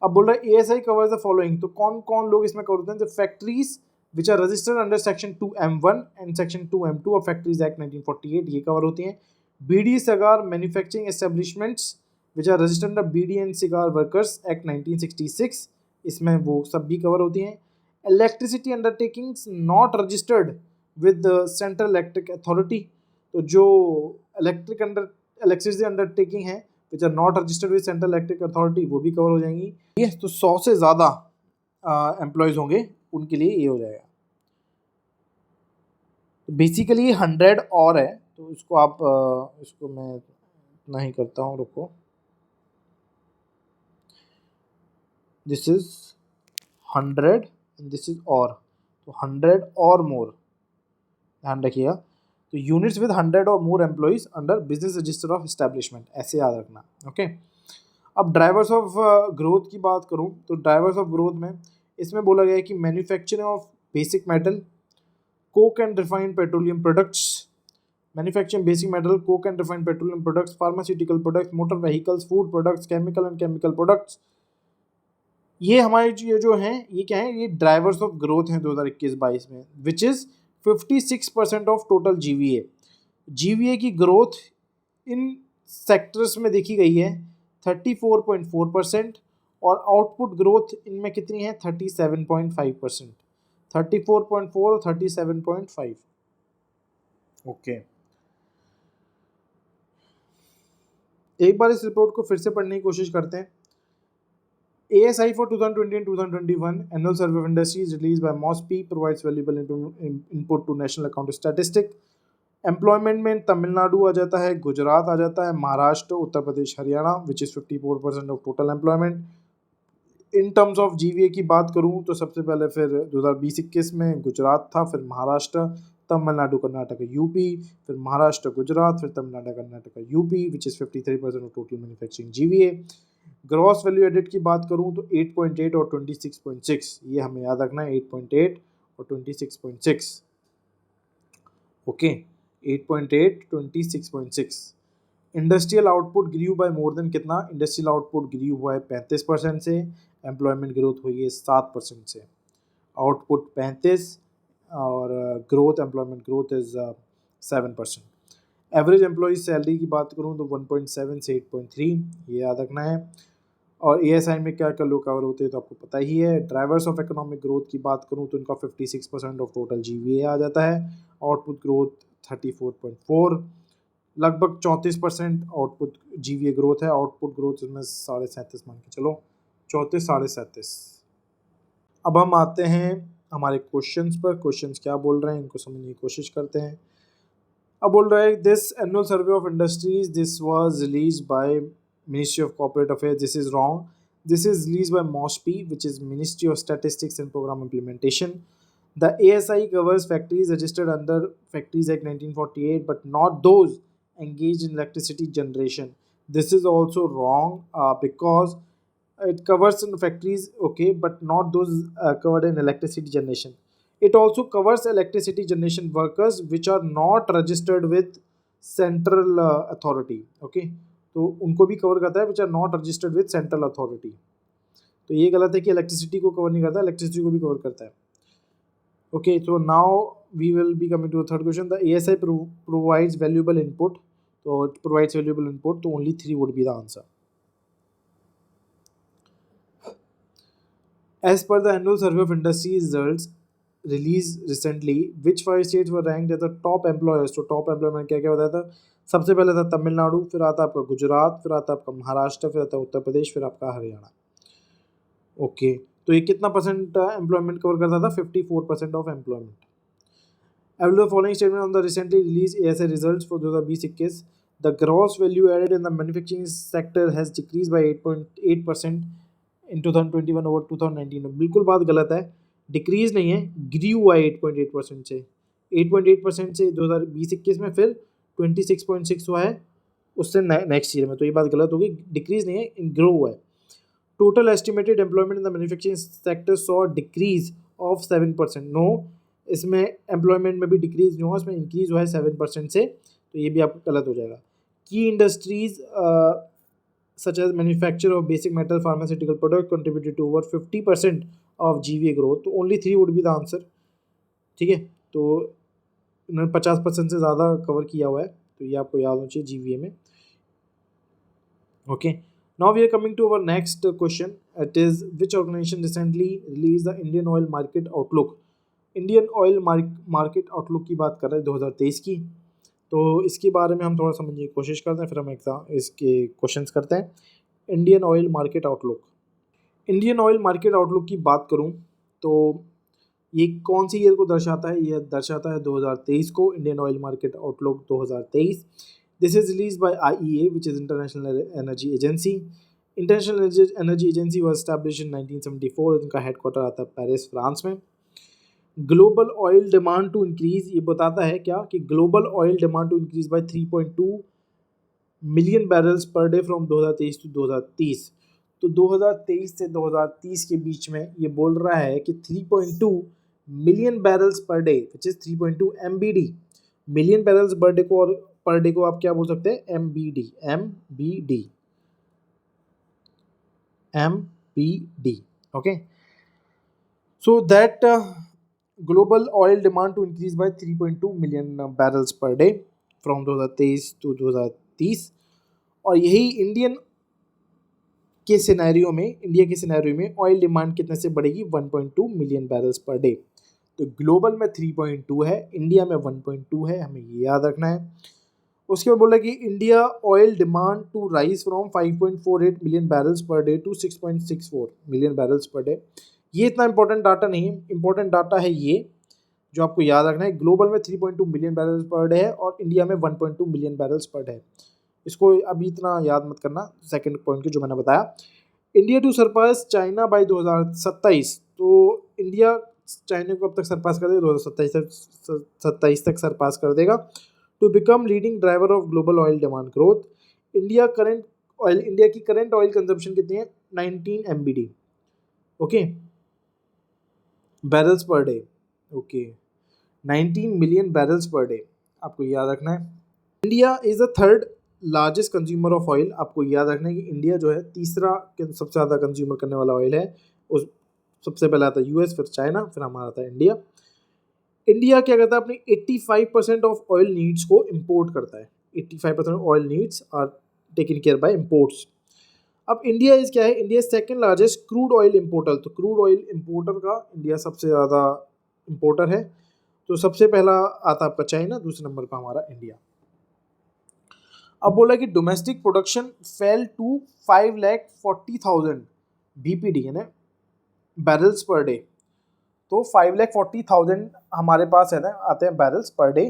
अब बोल रहा है एएसआई कवर्स द फॉलोइंग, तो कौन कौन लोग इसमें कवर होते हैं, तो factories which are registered under section 2M1 and section 2M2 of factories act 1948, ये कवर होती हैं। Bidi cigar manufacturing establishments which are registered under bidi and cigar workers act 1966, इसमें वो सब भी कवर होती हैं। Electricity undertakings not registered with central electric authority, तो जो इलेक्ट्रिसिटी अंडरटेकिंग है which are not registered with central electric authority, वो भी कवर हो जाएंगी। ये तो 100 से ज़्यादा एम्प्लॉयज़ होंगे, उनके लिए ये हो जाएगा। तो बेसिकली 100 और है, तो इसको आप इसको मैं इतना ही करता हूँ, रुको। This is 100 and this is और, तो 100 और मोर, ध्यान रखिएगा। तो यूनिट्स विद 100 और more employees under business register of establishment, ऐसे याद रखना, ओके। अब ड्राइवर्स ऑफ ग्रोथ की बात करूं, तो ड्राइवर्स ऑफ ग्रोथ में इसमें बोला गया है कि manufacturing of basic metal, Coke and refined petroleum products, manufacturing basic metal, Coke and refined petroleum products, pharmaceutical products, motor vehicles, food products, chemical and chemical products, ये हमारे ये जो हैं, ये क्या है, ये ड्राइवर्स ऑफ ग्रोथ हैं 2021-22 में, which is 56% of total GVA. GVA की ग्रोथ इन सेक्टर्स में देखी गई है 34.4%, और आउटपुट ग्रोथ इनमें कितनी है, 37.5%, 34.4 और 37.5। ओके, एक बार इस रिपोर्ट को फिर से पढ़ने की कोशिश करते हैं। ASI for 2020 and 2021 annual survey of industries released by MOSPI provides valuable input to national account statistic. Employment में तमिलनाडु आ जाता है, गुजरात आ जाता है, Maharashtra, Uttar Pradesh, Haryana, which is 54% of total employment. In terms of GVA की बात करूं तो सबसे पहले फिर 2020-21 में गुजरात था, फिर महाराष्ट्र, तमिलनाडु, कर्नाटक, यूपी, फिर महाराष्ट्र, गुजरात, फिर Tamil Nadu, Karnataka, UP, which is 53% of total manufacturing GVA. Gross value added की बात करूं तो 8.8 और 26.6, ये हमें याद रखना है, 8.8 और 26.6। Okay, 8.8, 26.6। Industrial output grew by more than कितना, इंडस्ट्रियल आउटपुट ग्रीव हुआ है 35% से, एम्प्लॉयमेंट ग्रोथ हुई है 7% से। आउटपुट 35 और growth, employment growth is 7%। Average employ salary की बात करूं तो 1.7 से 8.3, ये याद रखना है। और एएसआई में क्या क्या लोग कवर होते हैं तो आपको पता ही है। ड्राइवर्स ऑफ इकोनॉमिक ग्रोथ की बात करूं तो इनका 56% ऑफ टोटल जीवीए आ जाता है। आउटपुट ग्रोथ 34.4, लगभग 34% आउटपुट जीवीए ग्रोथ है। आउटपुट ग्रोथ इसमें 37.5 मान के चलो, 34, 37। अब हम आते हैं हमारे क्वेश्चंस पर। क्वेश्चंस क्या बोल रहे हैं इनको समझने की कोशिश करते हैं। अब बोल रहा है this annual survey of industries, this was released by Ministry of Corporate Affairs. This is wrong. This is released by MOSPI, which is Ministry of Statistics and Program Implementation. The ASI covers factories registered under Factories Act 1948, but not those engaged in electricity generation. This is also wrong because it covers in factories, okay, but not those covered in electricity generation. It also covers electricity generation workers which are not registered with central authority, okay. तो उनको भी cover करता है which are not registered with central authority. तो ये गलत है कि इलेक्ट्रिसिटी को कवर नहीं करता, इलेक्ट्रिसिटी को भी कवर करता है। ओके, तो now we will be coming to the third question. The ASI provides valuable input, तो इट प्रोवाइड्स वैल्यूएबल इनपुट, तो only 3 would be the answer. As per the annual survey of industry results released recently, which 5 states were ranked as the top employers? तो top employment क्या क्या बताया था? सबसे पहले था तमिलनाडु, फिर आता आपका गुजरात, फिर आता आपका महाराष्ट्र, फिर आता उत्तर प्रदेश, फिर आपका हरियाणा। ओके, तो ये कितना परसेंट एम्प्लॉयमेंट कवर करता था? 54% of employment. After the following statement on the recently released ASI results for 2020-21, the gross value added in the manufacturing sector has decreased by 8.8% in 2021 over 2019। बिल्कुल बात गलत है, डिक्रीज नहीं है, ग्रीव हुआ 8.8% से, 8.8% से 2020-21 में, फिर 26.6 हुआ है उससे नेक्स्ट ईयर में, तो ये बात गलत होगी, डिक्रीज नहीं है, ग्रो हुआ है। Total estimated employment in the manufacturing sector saw decrease of 7%। No, इसमें एम्प्लॉयमेंट में भी डिक्रीज नहीं हुआ, इसमें इंक्रीज हुआ है 7% से, तो ये भी आपका गलत हो जाएगा। की industries such as manufacture of basic metal pharmaceutical product contributed to over 50% of GVA growth, तो only 3 would be the answer. ठीक है, तो इन्होंने 50% से ज़्यादा कवर किया हुआ है, तो ये आपको याद होना चाहिए जीवीए में। Okay, now we are coming to our next question. It is, which organization recently released the Indian oil market outlook? Indian oil market outlook की बात कर रहे हैं 2023 की, तो इसके बारे में हम थोड़ा समझने की कोशिश करते हैं, फिर हम एग्जाम इसके क्वेश्चंस करते हैं। Indian oil market outlook, Indian oil market outlook की बात करूं तो ये कौन सी ईयर को दर्शाता है? ये दर्शाता है 2023 को, Indian oil market outlook 2023। This is release by IEA, which is international energy agency. International energy agency was establish in 1974, इनका हेडक्वार्टर आता है पेरिस, फ्रांस में। Global oil demand to increase, ये बताता है क्या कि global oil demand to increase by 3.2 million barrels per day from 2023 to 2030। तो 2023 से 2030 के बीच में ये बोल रहा है कि 3.2 million barrels per day, which is 3.2 MBD, million barrels per day को, और पर डे को आप क्या बोल सकते हैं? MBD, okay? So that global oil demand to increase by 3.2 million barrels per day from 2023 to 2030, और यही इंडिया के सिनेरियो में ऑयल डिमांड कितने से बढ़ेगी? 1.2 मिलियन बैरल्स पर डे। तो ग्लोबल में 3.2 है, इंडिया में 1.2 है, हमें ये याद रखना है। उसके बाद बोला कि India oil demand to rise from 5.48 million barrels per day to 6.64 million barrels per day. ये इतना इंपॉर्टेंट डाटा नहीं है, इंपॉर्टेंट डाटा है ये जो आपको याद रखना है। ग्लोबल में 3.2 मिलियन बैरल्स पर डे है और इंडिया में 1.2 मिलियन बैरल्स पर डे है। इसको अभी इतना याद मत करना, सेकंड पॉइंट के जो मैंने बताया। India to surpass China by 2027, तो इंडिया चाइना को अब तक सरपास कर देगा, 2027 तक सरपास कर देगा। To become leading driver of global oil demand growth. India की करंट ऑयल कंजम्पशन कितनी है? 19 MBD, okay, barrels per day, okay, 19 million barrels per day, आपको याद रखना है। India is the third largest consumer of oil, आपको याद रखना है कि इंडिया जो है तीसरा सबसे ज़्यादा कंज्यूमर करने वाला ऑयल है। उस सबसे पहले आता है US, फिर चाइना, फिर हमारा आता है इंडिया। इंडिया क्या करता है? अपनी 85% ऑफ ऑयल नीड्स को इंपोर्ट करता है। 85% oil needs are taken care by imports. अब इंडिया इज क्या है? India second largest crude oil importer, तो क्रूड ऑयल इंपोर्टर का इंडिया सबसे ज़्यादा इंपोर्टर है। तो सबसे पहला आता है आपका चाइना, दूसरे नंबर पर हमारा इंडिया। अब बोला कि domestic production fell to 5,40,000 BPD, है ना, बैरल्स पर डे। तो 5,40,000 हमारे पास है ना, आते हैं बैरल्स पर डे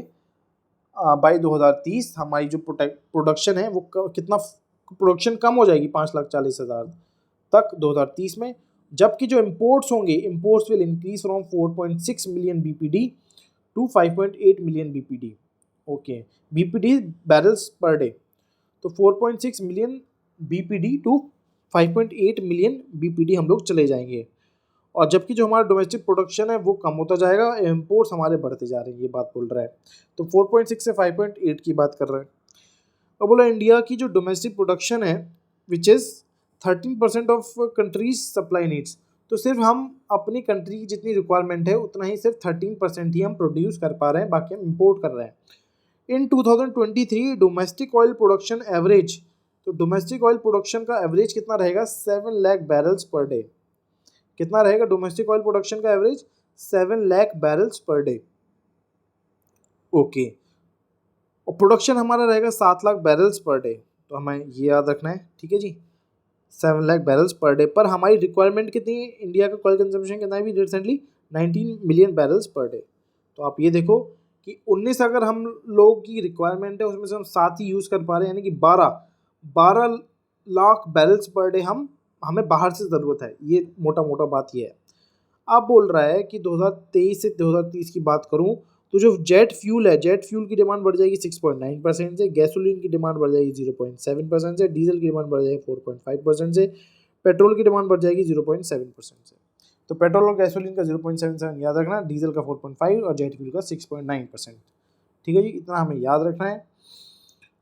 बाई 2030। हमारी जो प्रोडक्शन है वो कितना प्रोडक्शन कम हो जाएगी? 5,40,000 तक 2030 में। जबकि जो इंपोर्ट्स होंगे, imports will increase from 4.6 million BPD to 5.8 million BPD, okay, BPD barrels per day. तो 4.6 million BPD to 5.8 million BPD हम लोग चले जाएंगे। और जबकि जो हमारा डोमेस्टिक प्रोडक्शन है वो कम होता जाएगा, इंपोर्ट्स हमारे बढ़ते जा रहे हैं, ये बात बोल रहा है। तो 4.6 से 5.8 की बात कर रहे हैं। अब बोला इंडिया की जो डोमेस्टिक प्रोडक्शन है which is 13% of countries supply needs, तो सिर्फ हम अपनी कंट्री की जितनी रिक्वायरमेंट है उतना ही, सिर्फ 13% ही हम प्रोड्यूस कर पा रहे हैं, बाकी हम इम्पोर्ट कर रहे हैं। इन 2023 डोमेस्टिक ऑयल प्रोडक्शन एवरेज, तो डोमेस्टिक ऑयल प्रोडक्शन का एवरेज कितना रहेगा? 7 लाख बैरल्स पर डे। कितना रहेगा डोमेस्टिक ऑयल प्रोडक्शन का average 7 lakh barrels per day. Okay, और प्रोडक्शन हमारा रहेगा 7 लाख बैरल्स पर डे, तो हमें ये याद रखना है, ठीक है जी, 7 लाख बैरल्स पर डे। पर हमारी रिक्वायरमेंट कितनी है, इंडिया का ऑयल कंजम्पशन कितना है भी recently 19 million barrels per day. तो आप ये देखो कि 19 अगर हम लोग की रिक्वायरमेंट है उसमें से हम 7 ही यूज़ कर पा रहे हैं, यानी कि 12 लाख बैरल्स पर डे हमें बाहर से ज़रूरत है। ये मोटा मोटा बात ये है। अब बोल रहा है कि 2023 से 2030 की बात करूं तो जो जेट फ्यूल है, जेट फ्यूल की डिमांड बढ़ जाएगी 6.9% से, गैसोलीन की डिमांड बढ़ जाएगी 0.7% से, डीजल की डिमांड बढ़ जाएगी 4.5% से, पेट्रोल की डिमांड बढ़ जाएगी 0.7% से। तो पेट्रोल और गैसोलीन का 0.77 याद रखना, डीजल का 4.5 और जेट फ्यूल का 6.9%। ठीक है जी, इतना हमें याद रखना है।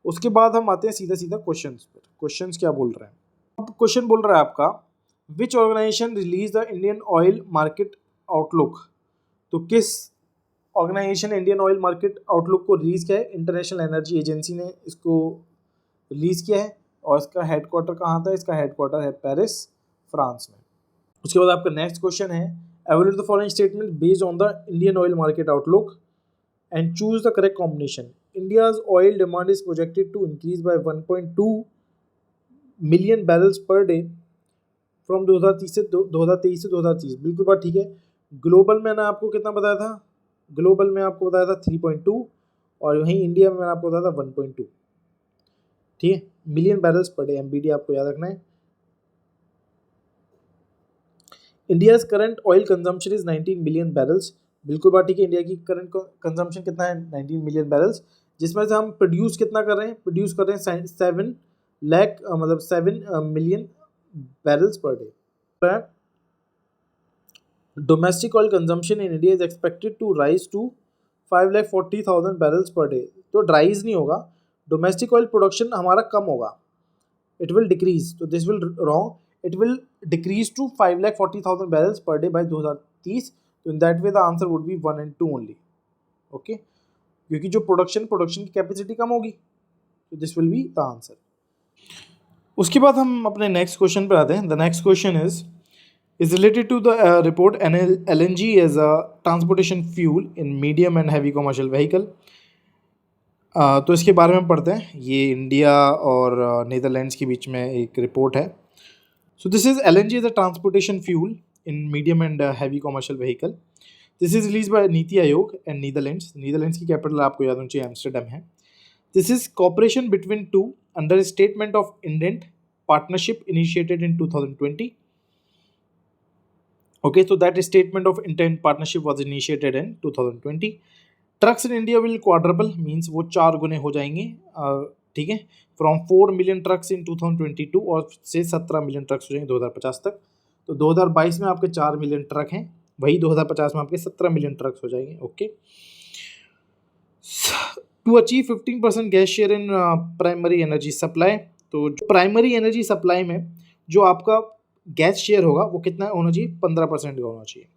उसके बाद हम आते हैं सीधा सीधा क्वेश्चंस पर। क्वेश्चंस क्या बोल रहे हैं, अब क्वेश्चन बोल रहा है आपका which organisation release the Indian oil market outlook. तो किस organisation Indian oil market outlook को रिलीज किया है, इंटरनेशनल एनर्जी एजेंसी ने इसको रिलीज किया है। और इसका हेडक्वार्टर कहाँ था, इसका हेडक्वार्टर है पेरिस, फ्रांस में। उसके बाद आपका नेक्स्ट क्वेश्चन है evaluate the following statement based on the Indian oil market outlook and choose the correct combination. India's oil demand is projected to increase by 1.2 million barrels per day from 2023 से 2030। बिल्कुल बात ठीक है। Global मैंने आपको कितना बताया था, ग्लोबल में आपको बताया था 3.2 और वहीं इंडिया में मैंने आपको बताया था 1.2। ठीक है, million barrels per day, MBD आपको याद रखना है। India's current oil consumption is 19 million barrels. बिल्कुल बात ठीक है, इंडिया की करंट कंजम्पशन कितना है 19 मिलियन बैरल्स, जिसमें से हम प्रोड्यूस कितना कर रहे हैं, प्रोड्यूस कर रहे हैं 7 लाख मतलब 7 million barrels per day. Domestic oil consumption in India is expected to rise to 5,40,000 barrels per day. तो राइज नहीं होगा, डोमेस्टिक ऑयल प्रोडक्शन हमारा कम होगा, इट विल डिक्रीज, तो this will wrong, it will decrease to 5,40,000 barrels per day by 2030। तो in that way the answer would be 1 and 2 only. Okay, क्योंकि जो प्रोडक्शन की कैपेसिटी कम होगी, तो this will be the answer. उसके बाद हम अपने नेक्स्ट क्वेश्चन पर आते हैं। The next question is related to the report LNG as a transportation fuel in medium and heavy commercial vehicle। तो इसके बारे में पढ़ते हैं। ये इंडिया और नीदरलैंड्स के बीच में एक रिपोर्ट है। सो this is LNG as a transportation fuel in medium and heavy commercial vehicle। This is release bye NITI आयोग एंड नीदरलैंड्स। नीदरलैंड्स की कैपिटल आपको याद होनी चाहिए एम्स्टरडम है। This is cooperation between two under statement of indent partnership initiated in 2020। Okay, so that statement of intent partnership was initiated in 2020। Trucks in India will quadruple, means वो 4 गुने हो जाएंगे, ठीक है, फ्रॉम 4 मिलियन ट्रक्स इन 2022 और से 17 million trucks हो जाएंगे 2050 तक। तो 2022 में आपके 4 मिलियन ट्रक हैं, वही 2050 में आपके 17 मिलियन ट्रक्स हो जाएंगे। Okay, to achieve 15% gas share in primary energy supply. तो प्राइमरी एनर्जी सप्लाई में जो आपका गैस शेयर होगा वो कितना होना चाहिए, 15% का होना चाहिए।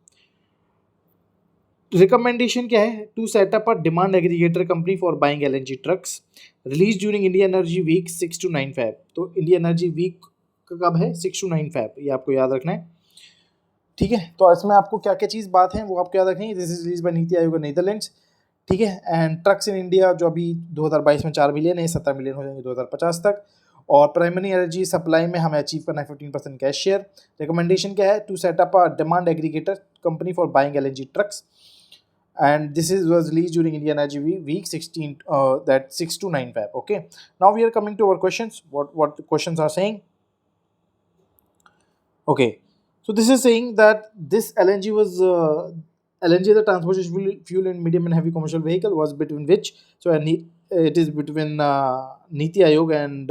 रिकमेंडेशन क्या है, to set up a demand aggregator company for buying LNG trucks, release during India energy week 6 to 9 Feb। तो इंडिया एनर्जी वीक कब है, 6 to 9 Feb, ये आपको याद रखना है। ठीक है, तो इसमें आपको क्या क्या चीज़ बात है वो आपको याद रखनी है। This is release bye NITI आयोग नीदरलैंड्स। ठीक है, एंड ट्रक्स इन इंडिया जो अभी 2022 में 4 मिलियन है, 17 मिलियन हो जाएंगे 2050 तक। और प्राइमरी एनर्जी सप्लाई में हमें अचीव करना है 15% गैस शेयर। रिकमेंडेशन क्या है, to set up a demand aggregator company for buying LNG trucks and this is was release during India energy week 16 that 6 to 9 Feb। okay, now we are coming to our questions, what the questions are saying। okay, so this is saying that this LNG the transportation fuel in medium and heavy commercial vehicle was between which, so it is between NITI Aayog and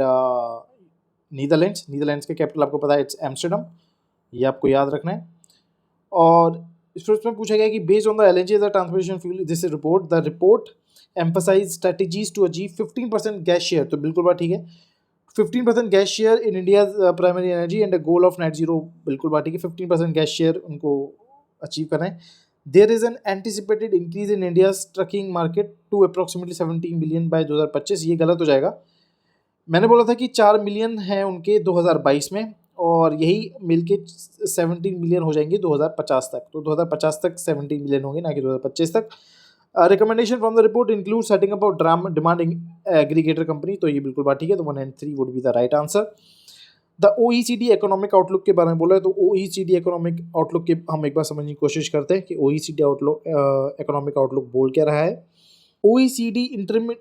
Netherlands के capital आपको पता है it's Amsterdam, ये आपको याद रखना है। और इस प्रश्न में पूछा गया कि based on the LNG as a transportation fuel, this report the report emphasize strategies to achieve 15% gas share. तो बिल्कुल बात ठीक है, 15% gas share in India primary energy and a goal of net zero. बिल्कुल बात ठीक है, 15% गैस शेयर उनको अचीव करना है। There is an anticipated increase in India's trucking market to approximately 17 million by 2025। ये गलत हो जाएगा, मैंने बोला था कि 4 मिलियन है उनके 2022 में और यही मिलके 17 मिलियन हो जाएंगे 2050 तक। तो 2050 तक 17 मिलियन होंगे, ना कि 2025 तक। Recommendation from the report include setting up of demand aggregator company, तो ये बिल्कुल बात ठीक है, तो 1 and 3 would be the right answer. The OECD economic outlook के बारे में बोला है, तो OECD इकोनॉमिक आउटलुक के हम एक बार समझने की कोशिश करते हैं कि OECD आउटलुक इकोनॉमिक आउटलुक बोल क्या रहा है। OECD interim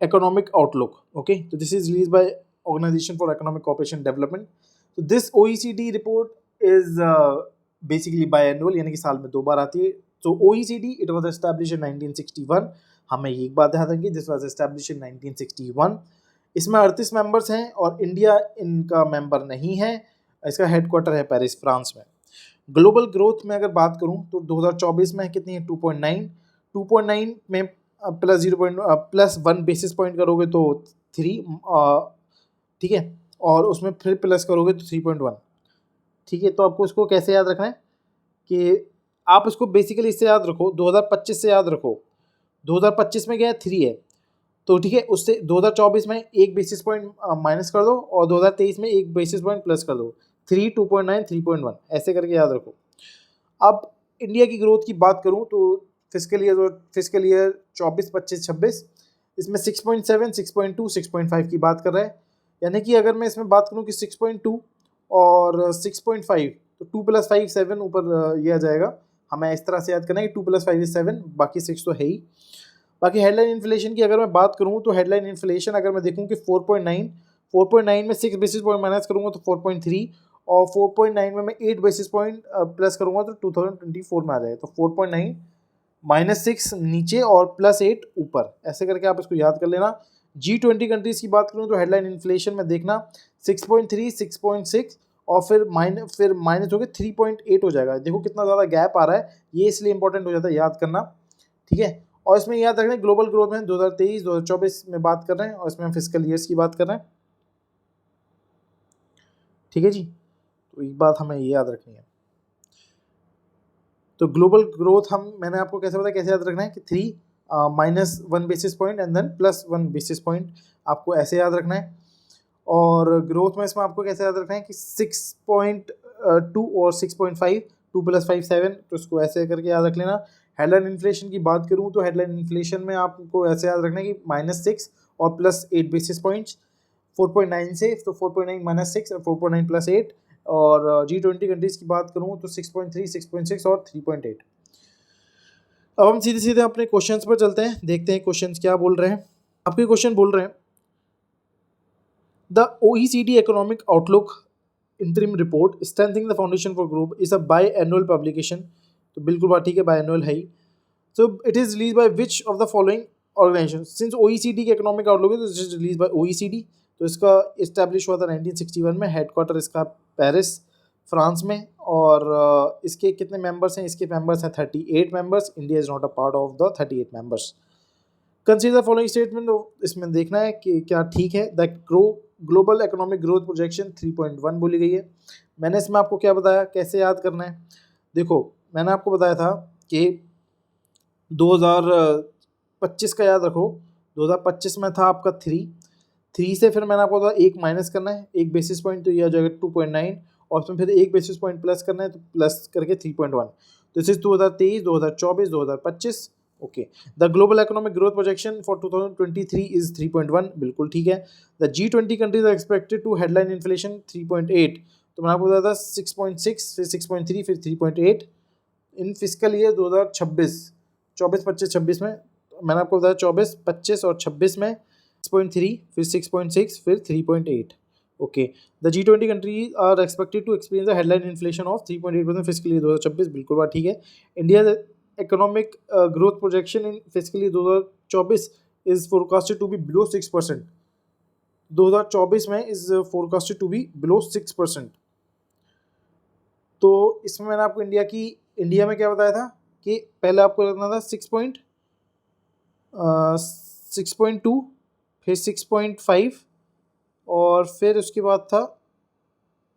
economic outlook, okay, so this is released by Organization for Economic Cooperation and Development. So this OECD report is basically biannual, यानी कि साल में 2 बार आती है। So OECD it was established in 1961, हमें एक बात याद रखिए, this was established in 1961। इसमें 38 मेंबर्स हैं और इंडिया इनका मेंबर नहीं है। इसका हेडक्वार्टर है पेरिस, फ्रांस में। ग्लोबल ग्रोथ में अगर बात करूं तो 2024 में कितनी है, 2.9 में प्लस 1 बेसिस पॉइंट करोगे तो 3, ठीक है, और उसमें फिर प्लस करोगे तो 3.1, ठीक है। तो आपको इसको कैसे याद रखना है कि आप इसको बेसिकली इससे याद रखो, 2025 से याद रखो। 2025 में क्या है, 3 है, तो ठीक है, उससे 2024 में 1 बेसिस पॉइंट माइनस कर दो और 2023 में 1 बेसिस पॉइंट प्लस कर दो, 3, 2.9, 3.1 ऐसे करके याद रखो। अब इंडिया की ग्रोथ की बात करूं तो फिस्कल ईयर 24, 25, 26 इसमें 6.7, 6.2, 6.5 की बात कर रहा है। यानी कि अगर मैं इसमें बात करूं कि 6.2 और 6.5, तो 2 + 5 7 ऊपर ये आ जाएगा। हमें इस तरह से याद करना है कि 2 + 5 is 7, बाकी 6 तो है ही। बाकी हेडलाइन इन्फ्लेशन की अगर मैं बात करूं तो हेडलाइन इन्फ्लेशन अगर मैं देखूं कि 4.9 में 6 बेसिस पॉइंट माइनस करूंगा तो 4.3, और 4.9 में मैं 8 बेसिस पॉइंट प्लस करूंगा तो 2024 में आ जाएगा। तो 4.9 -6 नीचे और +8 ऊपर, ऐसे करके आप इसको याद कर लेना। G20 कंट्रीज की बात करूं तो हेडलाइन इन्फ्लेशन में देखना 6.3, 6.6 और फिर माइनस हो गया 3.8 हो जाएगा। देखो कितना ज़्यादा गैप आ रहा है, ये इसलिए इंपॉर्टेंट हो जाता है याद करना, ठीक है। और इसमें याद रखना ग्लोबल ग्रोथ में 2023, 2024 में बात कर रहे हैं और इसमें हम फिस्कल ईयर्स की बात कर रहे हैं, ठीक है जी। तो एक बात हमें ये याद रखनी है। तो ग्लोबल ग्रोथ मैंने आपको कैसे बताया कैसे याद रखना है कि 3 -1 basis point and then +1 basis point, आपको ऐसे याद रखना है। और ग्रोथ में इसमें आपको कैसे याद रखना है कि 6.2 और 6.5, 2 + 5 7, तो इसको ऐसे करके याद रख लेना। हेडलाइन इन्फ्लेशन की बात करूं तो हेडलाइन इन्फ्लेशन में आपको ऐसे याद रखना है कि -6 और +8 बेसिस पॉइंट्स 4.9 से, तो 4.9 -6 और 4.9 +8। और G20 कंट्रीज की बात करूं तो 6.3, 6.6 और 3.8। अब हम सीधे सीधे अपने क्वेश्चंस पर चलते हैं, देखते हैं क्वेश्चंस क्या बोल रहे हैं। आपके क्वेश्चन बोल रहे हैं the OECD economic outlook interim report strengthening the foundation for growth is a by annual publication, तो बिल्कुल बात ठीक है, बाई एनुअल है ही। So it is released by which of the following organizations? Since OECD के economic outlook है तो this is released by OECD, तो इसका इस्टेब्लिश हुआ था 1961 में, हेडक्वार्टर इसका पेरिस, फ्रांस में। और इसके कितने मेंबर्स हैं, इसके मेंबर्स हैं 38 members. India is not a part of the 38 members. Consider following statement, इसमें देखना है कि क्या ठीक है। The global economic growth projection 3.1 बोली गई है। मैंने इसमें आपको क्या बताया, कैसे याद करना है। देखो मैंने आपको बताया था कि 2025 का याद रखो, 2025 में था आपका 3 से फिर मैंने आपको बताया 1 माइनस करना है, 1 बेसिस पॉइंट, तो ये आ जाएगा 2.9, और उसमें फिर 1 बेसिस पॉइंट प्लस करना है, तो प्लस करके 3.1। तो this is 2023, 2024, 2025। Okay, the global economic growth projection for 2023 is 3.1, बिल्कुल ठीक है। The G20 countries are expected to headline inflation 3.8, तो मैंने आपको बताया था 6.6, फिर 6.3, फिर 3.8 इन फिस्कल ईयर 2026, 24, 25, 26 में। मैंने आपको बताया 24, 25 और 26 में 6.3, फिर 6.6, फिर 3.8। Okay, the G20 country are expected to experience the headline inflation of 3.8% fiscal year 2026, बिल्कुल बात ठीक है। India economic growth projection in fiscal year 2024 is forecasted to be below 6%। 2024 में is forecasted to be below 6%। तो इसमें मैंने आपको India में क्या बताया था कि पहले आपको रखना था 6.2, फिर 6.5 और फिर उसके बाद था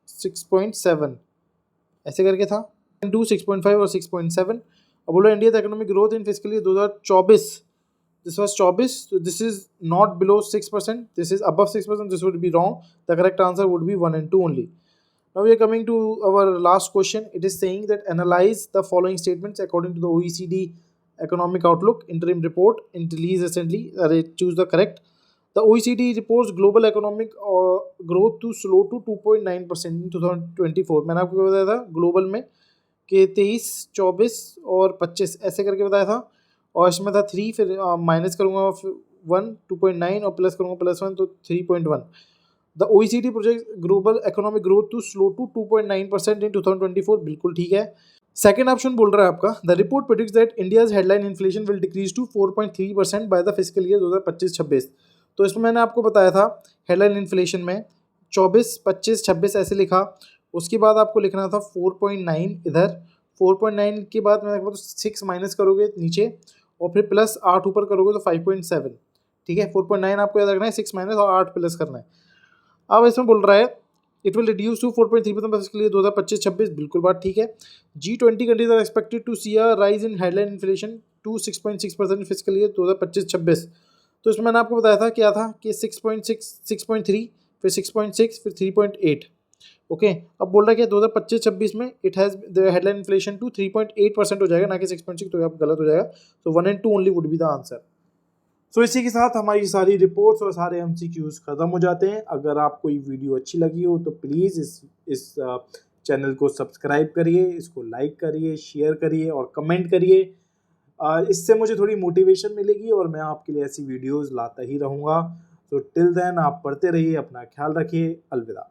6.7, ऐसे करके था 2, 6.5 और 6.7। अब बोलो India the economic growth in fiscal year 2024, this was 24, so this is not below 6%, this is above 6%, this would be wrong, the correct answer would be 1 and 2 only। Now we are coming to our last question. It is saying that analyze the following statements according to the OECD Economic Outlook interim report released recently. Choose the correct. The OECD reports global economic growth to slow to 2.9% in 2024. मैंने आपको बताया था global में कि 23, 24 और 25 ऐसे करके बताया था, और इसमें था 3, फिर माइनस करूँगा 1, 2.9 और प्लस करूँगा +1 तो 3.1. The OECD project global economic growth to slow to 2.9% in 2024. बिल्कुल ठीक है. सेकेंड ऑप्शन बोल रहा है आपका the report predicts that India's headline inflation will decrease to 4.3% by the fiscal year 2025-26. तो इसमें मैंने आपको बताया था हेडलाइन इन्फ्लेशन में 24, 25, 26 ऐसे लिखा. उसके बाद आपको लिखना था 4.9 इधर. 4.9 के बाद मैंने 6 माइनस करोगे नीचे और फिर प्लस 8 ऊपर करोगे तो 5.7. ठीक है. 4.9 आपको याद रखना है, 6 माइनस और 8 प्लस करना है. अब इसमें बोल रहा है इट विल रिड्यूस टू 4.3% बस इसके लिए 2025-26. बिल्कुल बात ठीक है. G20 countries are expected to see a rise in headline inflation to 6.6% fiscal year 2025-26. तो इसमें मैंने आपको बताया था क्या था कि 6.6, 6.3, फिर 6.6, फिर 3.8. ओके. अब बोल रहा है कि 2025-26 में it has the headline inflation to 3.8% हो जाएगा, ना कि 6.6. तो आप गलत हो जाएगा. तो 1 and 2 only would be the answer. So इसी के साथ हमारी सारी रिपोर्ट्स और सारे MCQs ख़त्म हो जाते हैं. अगर आपको ये वीडियो अच्छी लगी हो तो प्लीज़ इस चैनल को सब्सक्राइब करिए, इसको लाइक करिए, शेयर करिए और कमेंट करिए. इससे मुझे थोड़ी मोटिवेशन मिलेगी और मैं आपके लिए ऐसी वीडियोस लाता ही रहूँगा. तो टिल देन आप पढ़ते रहिए, अपना ख्याल रखिए. अलविदा.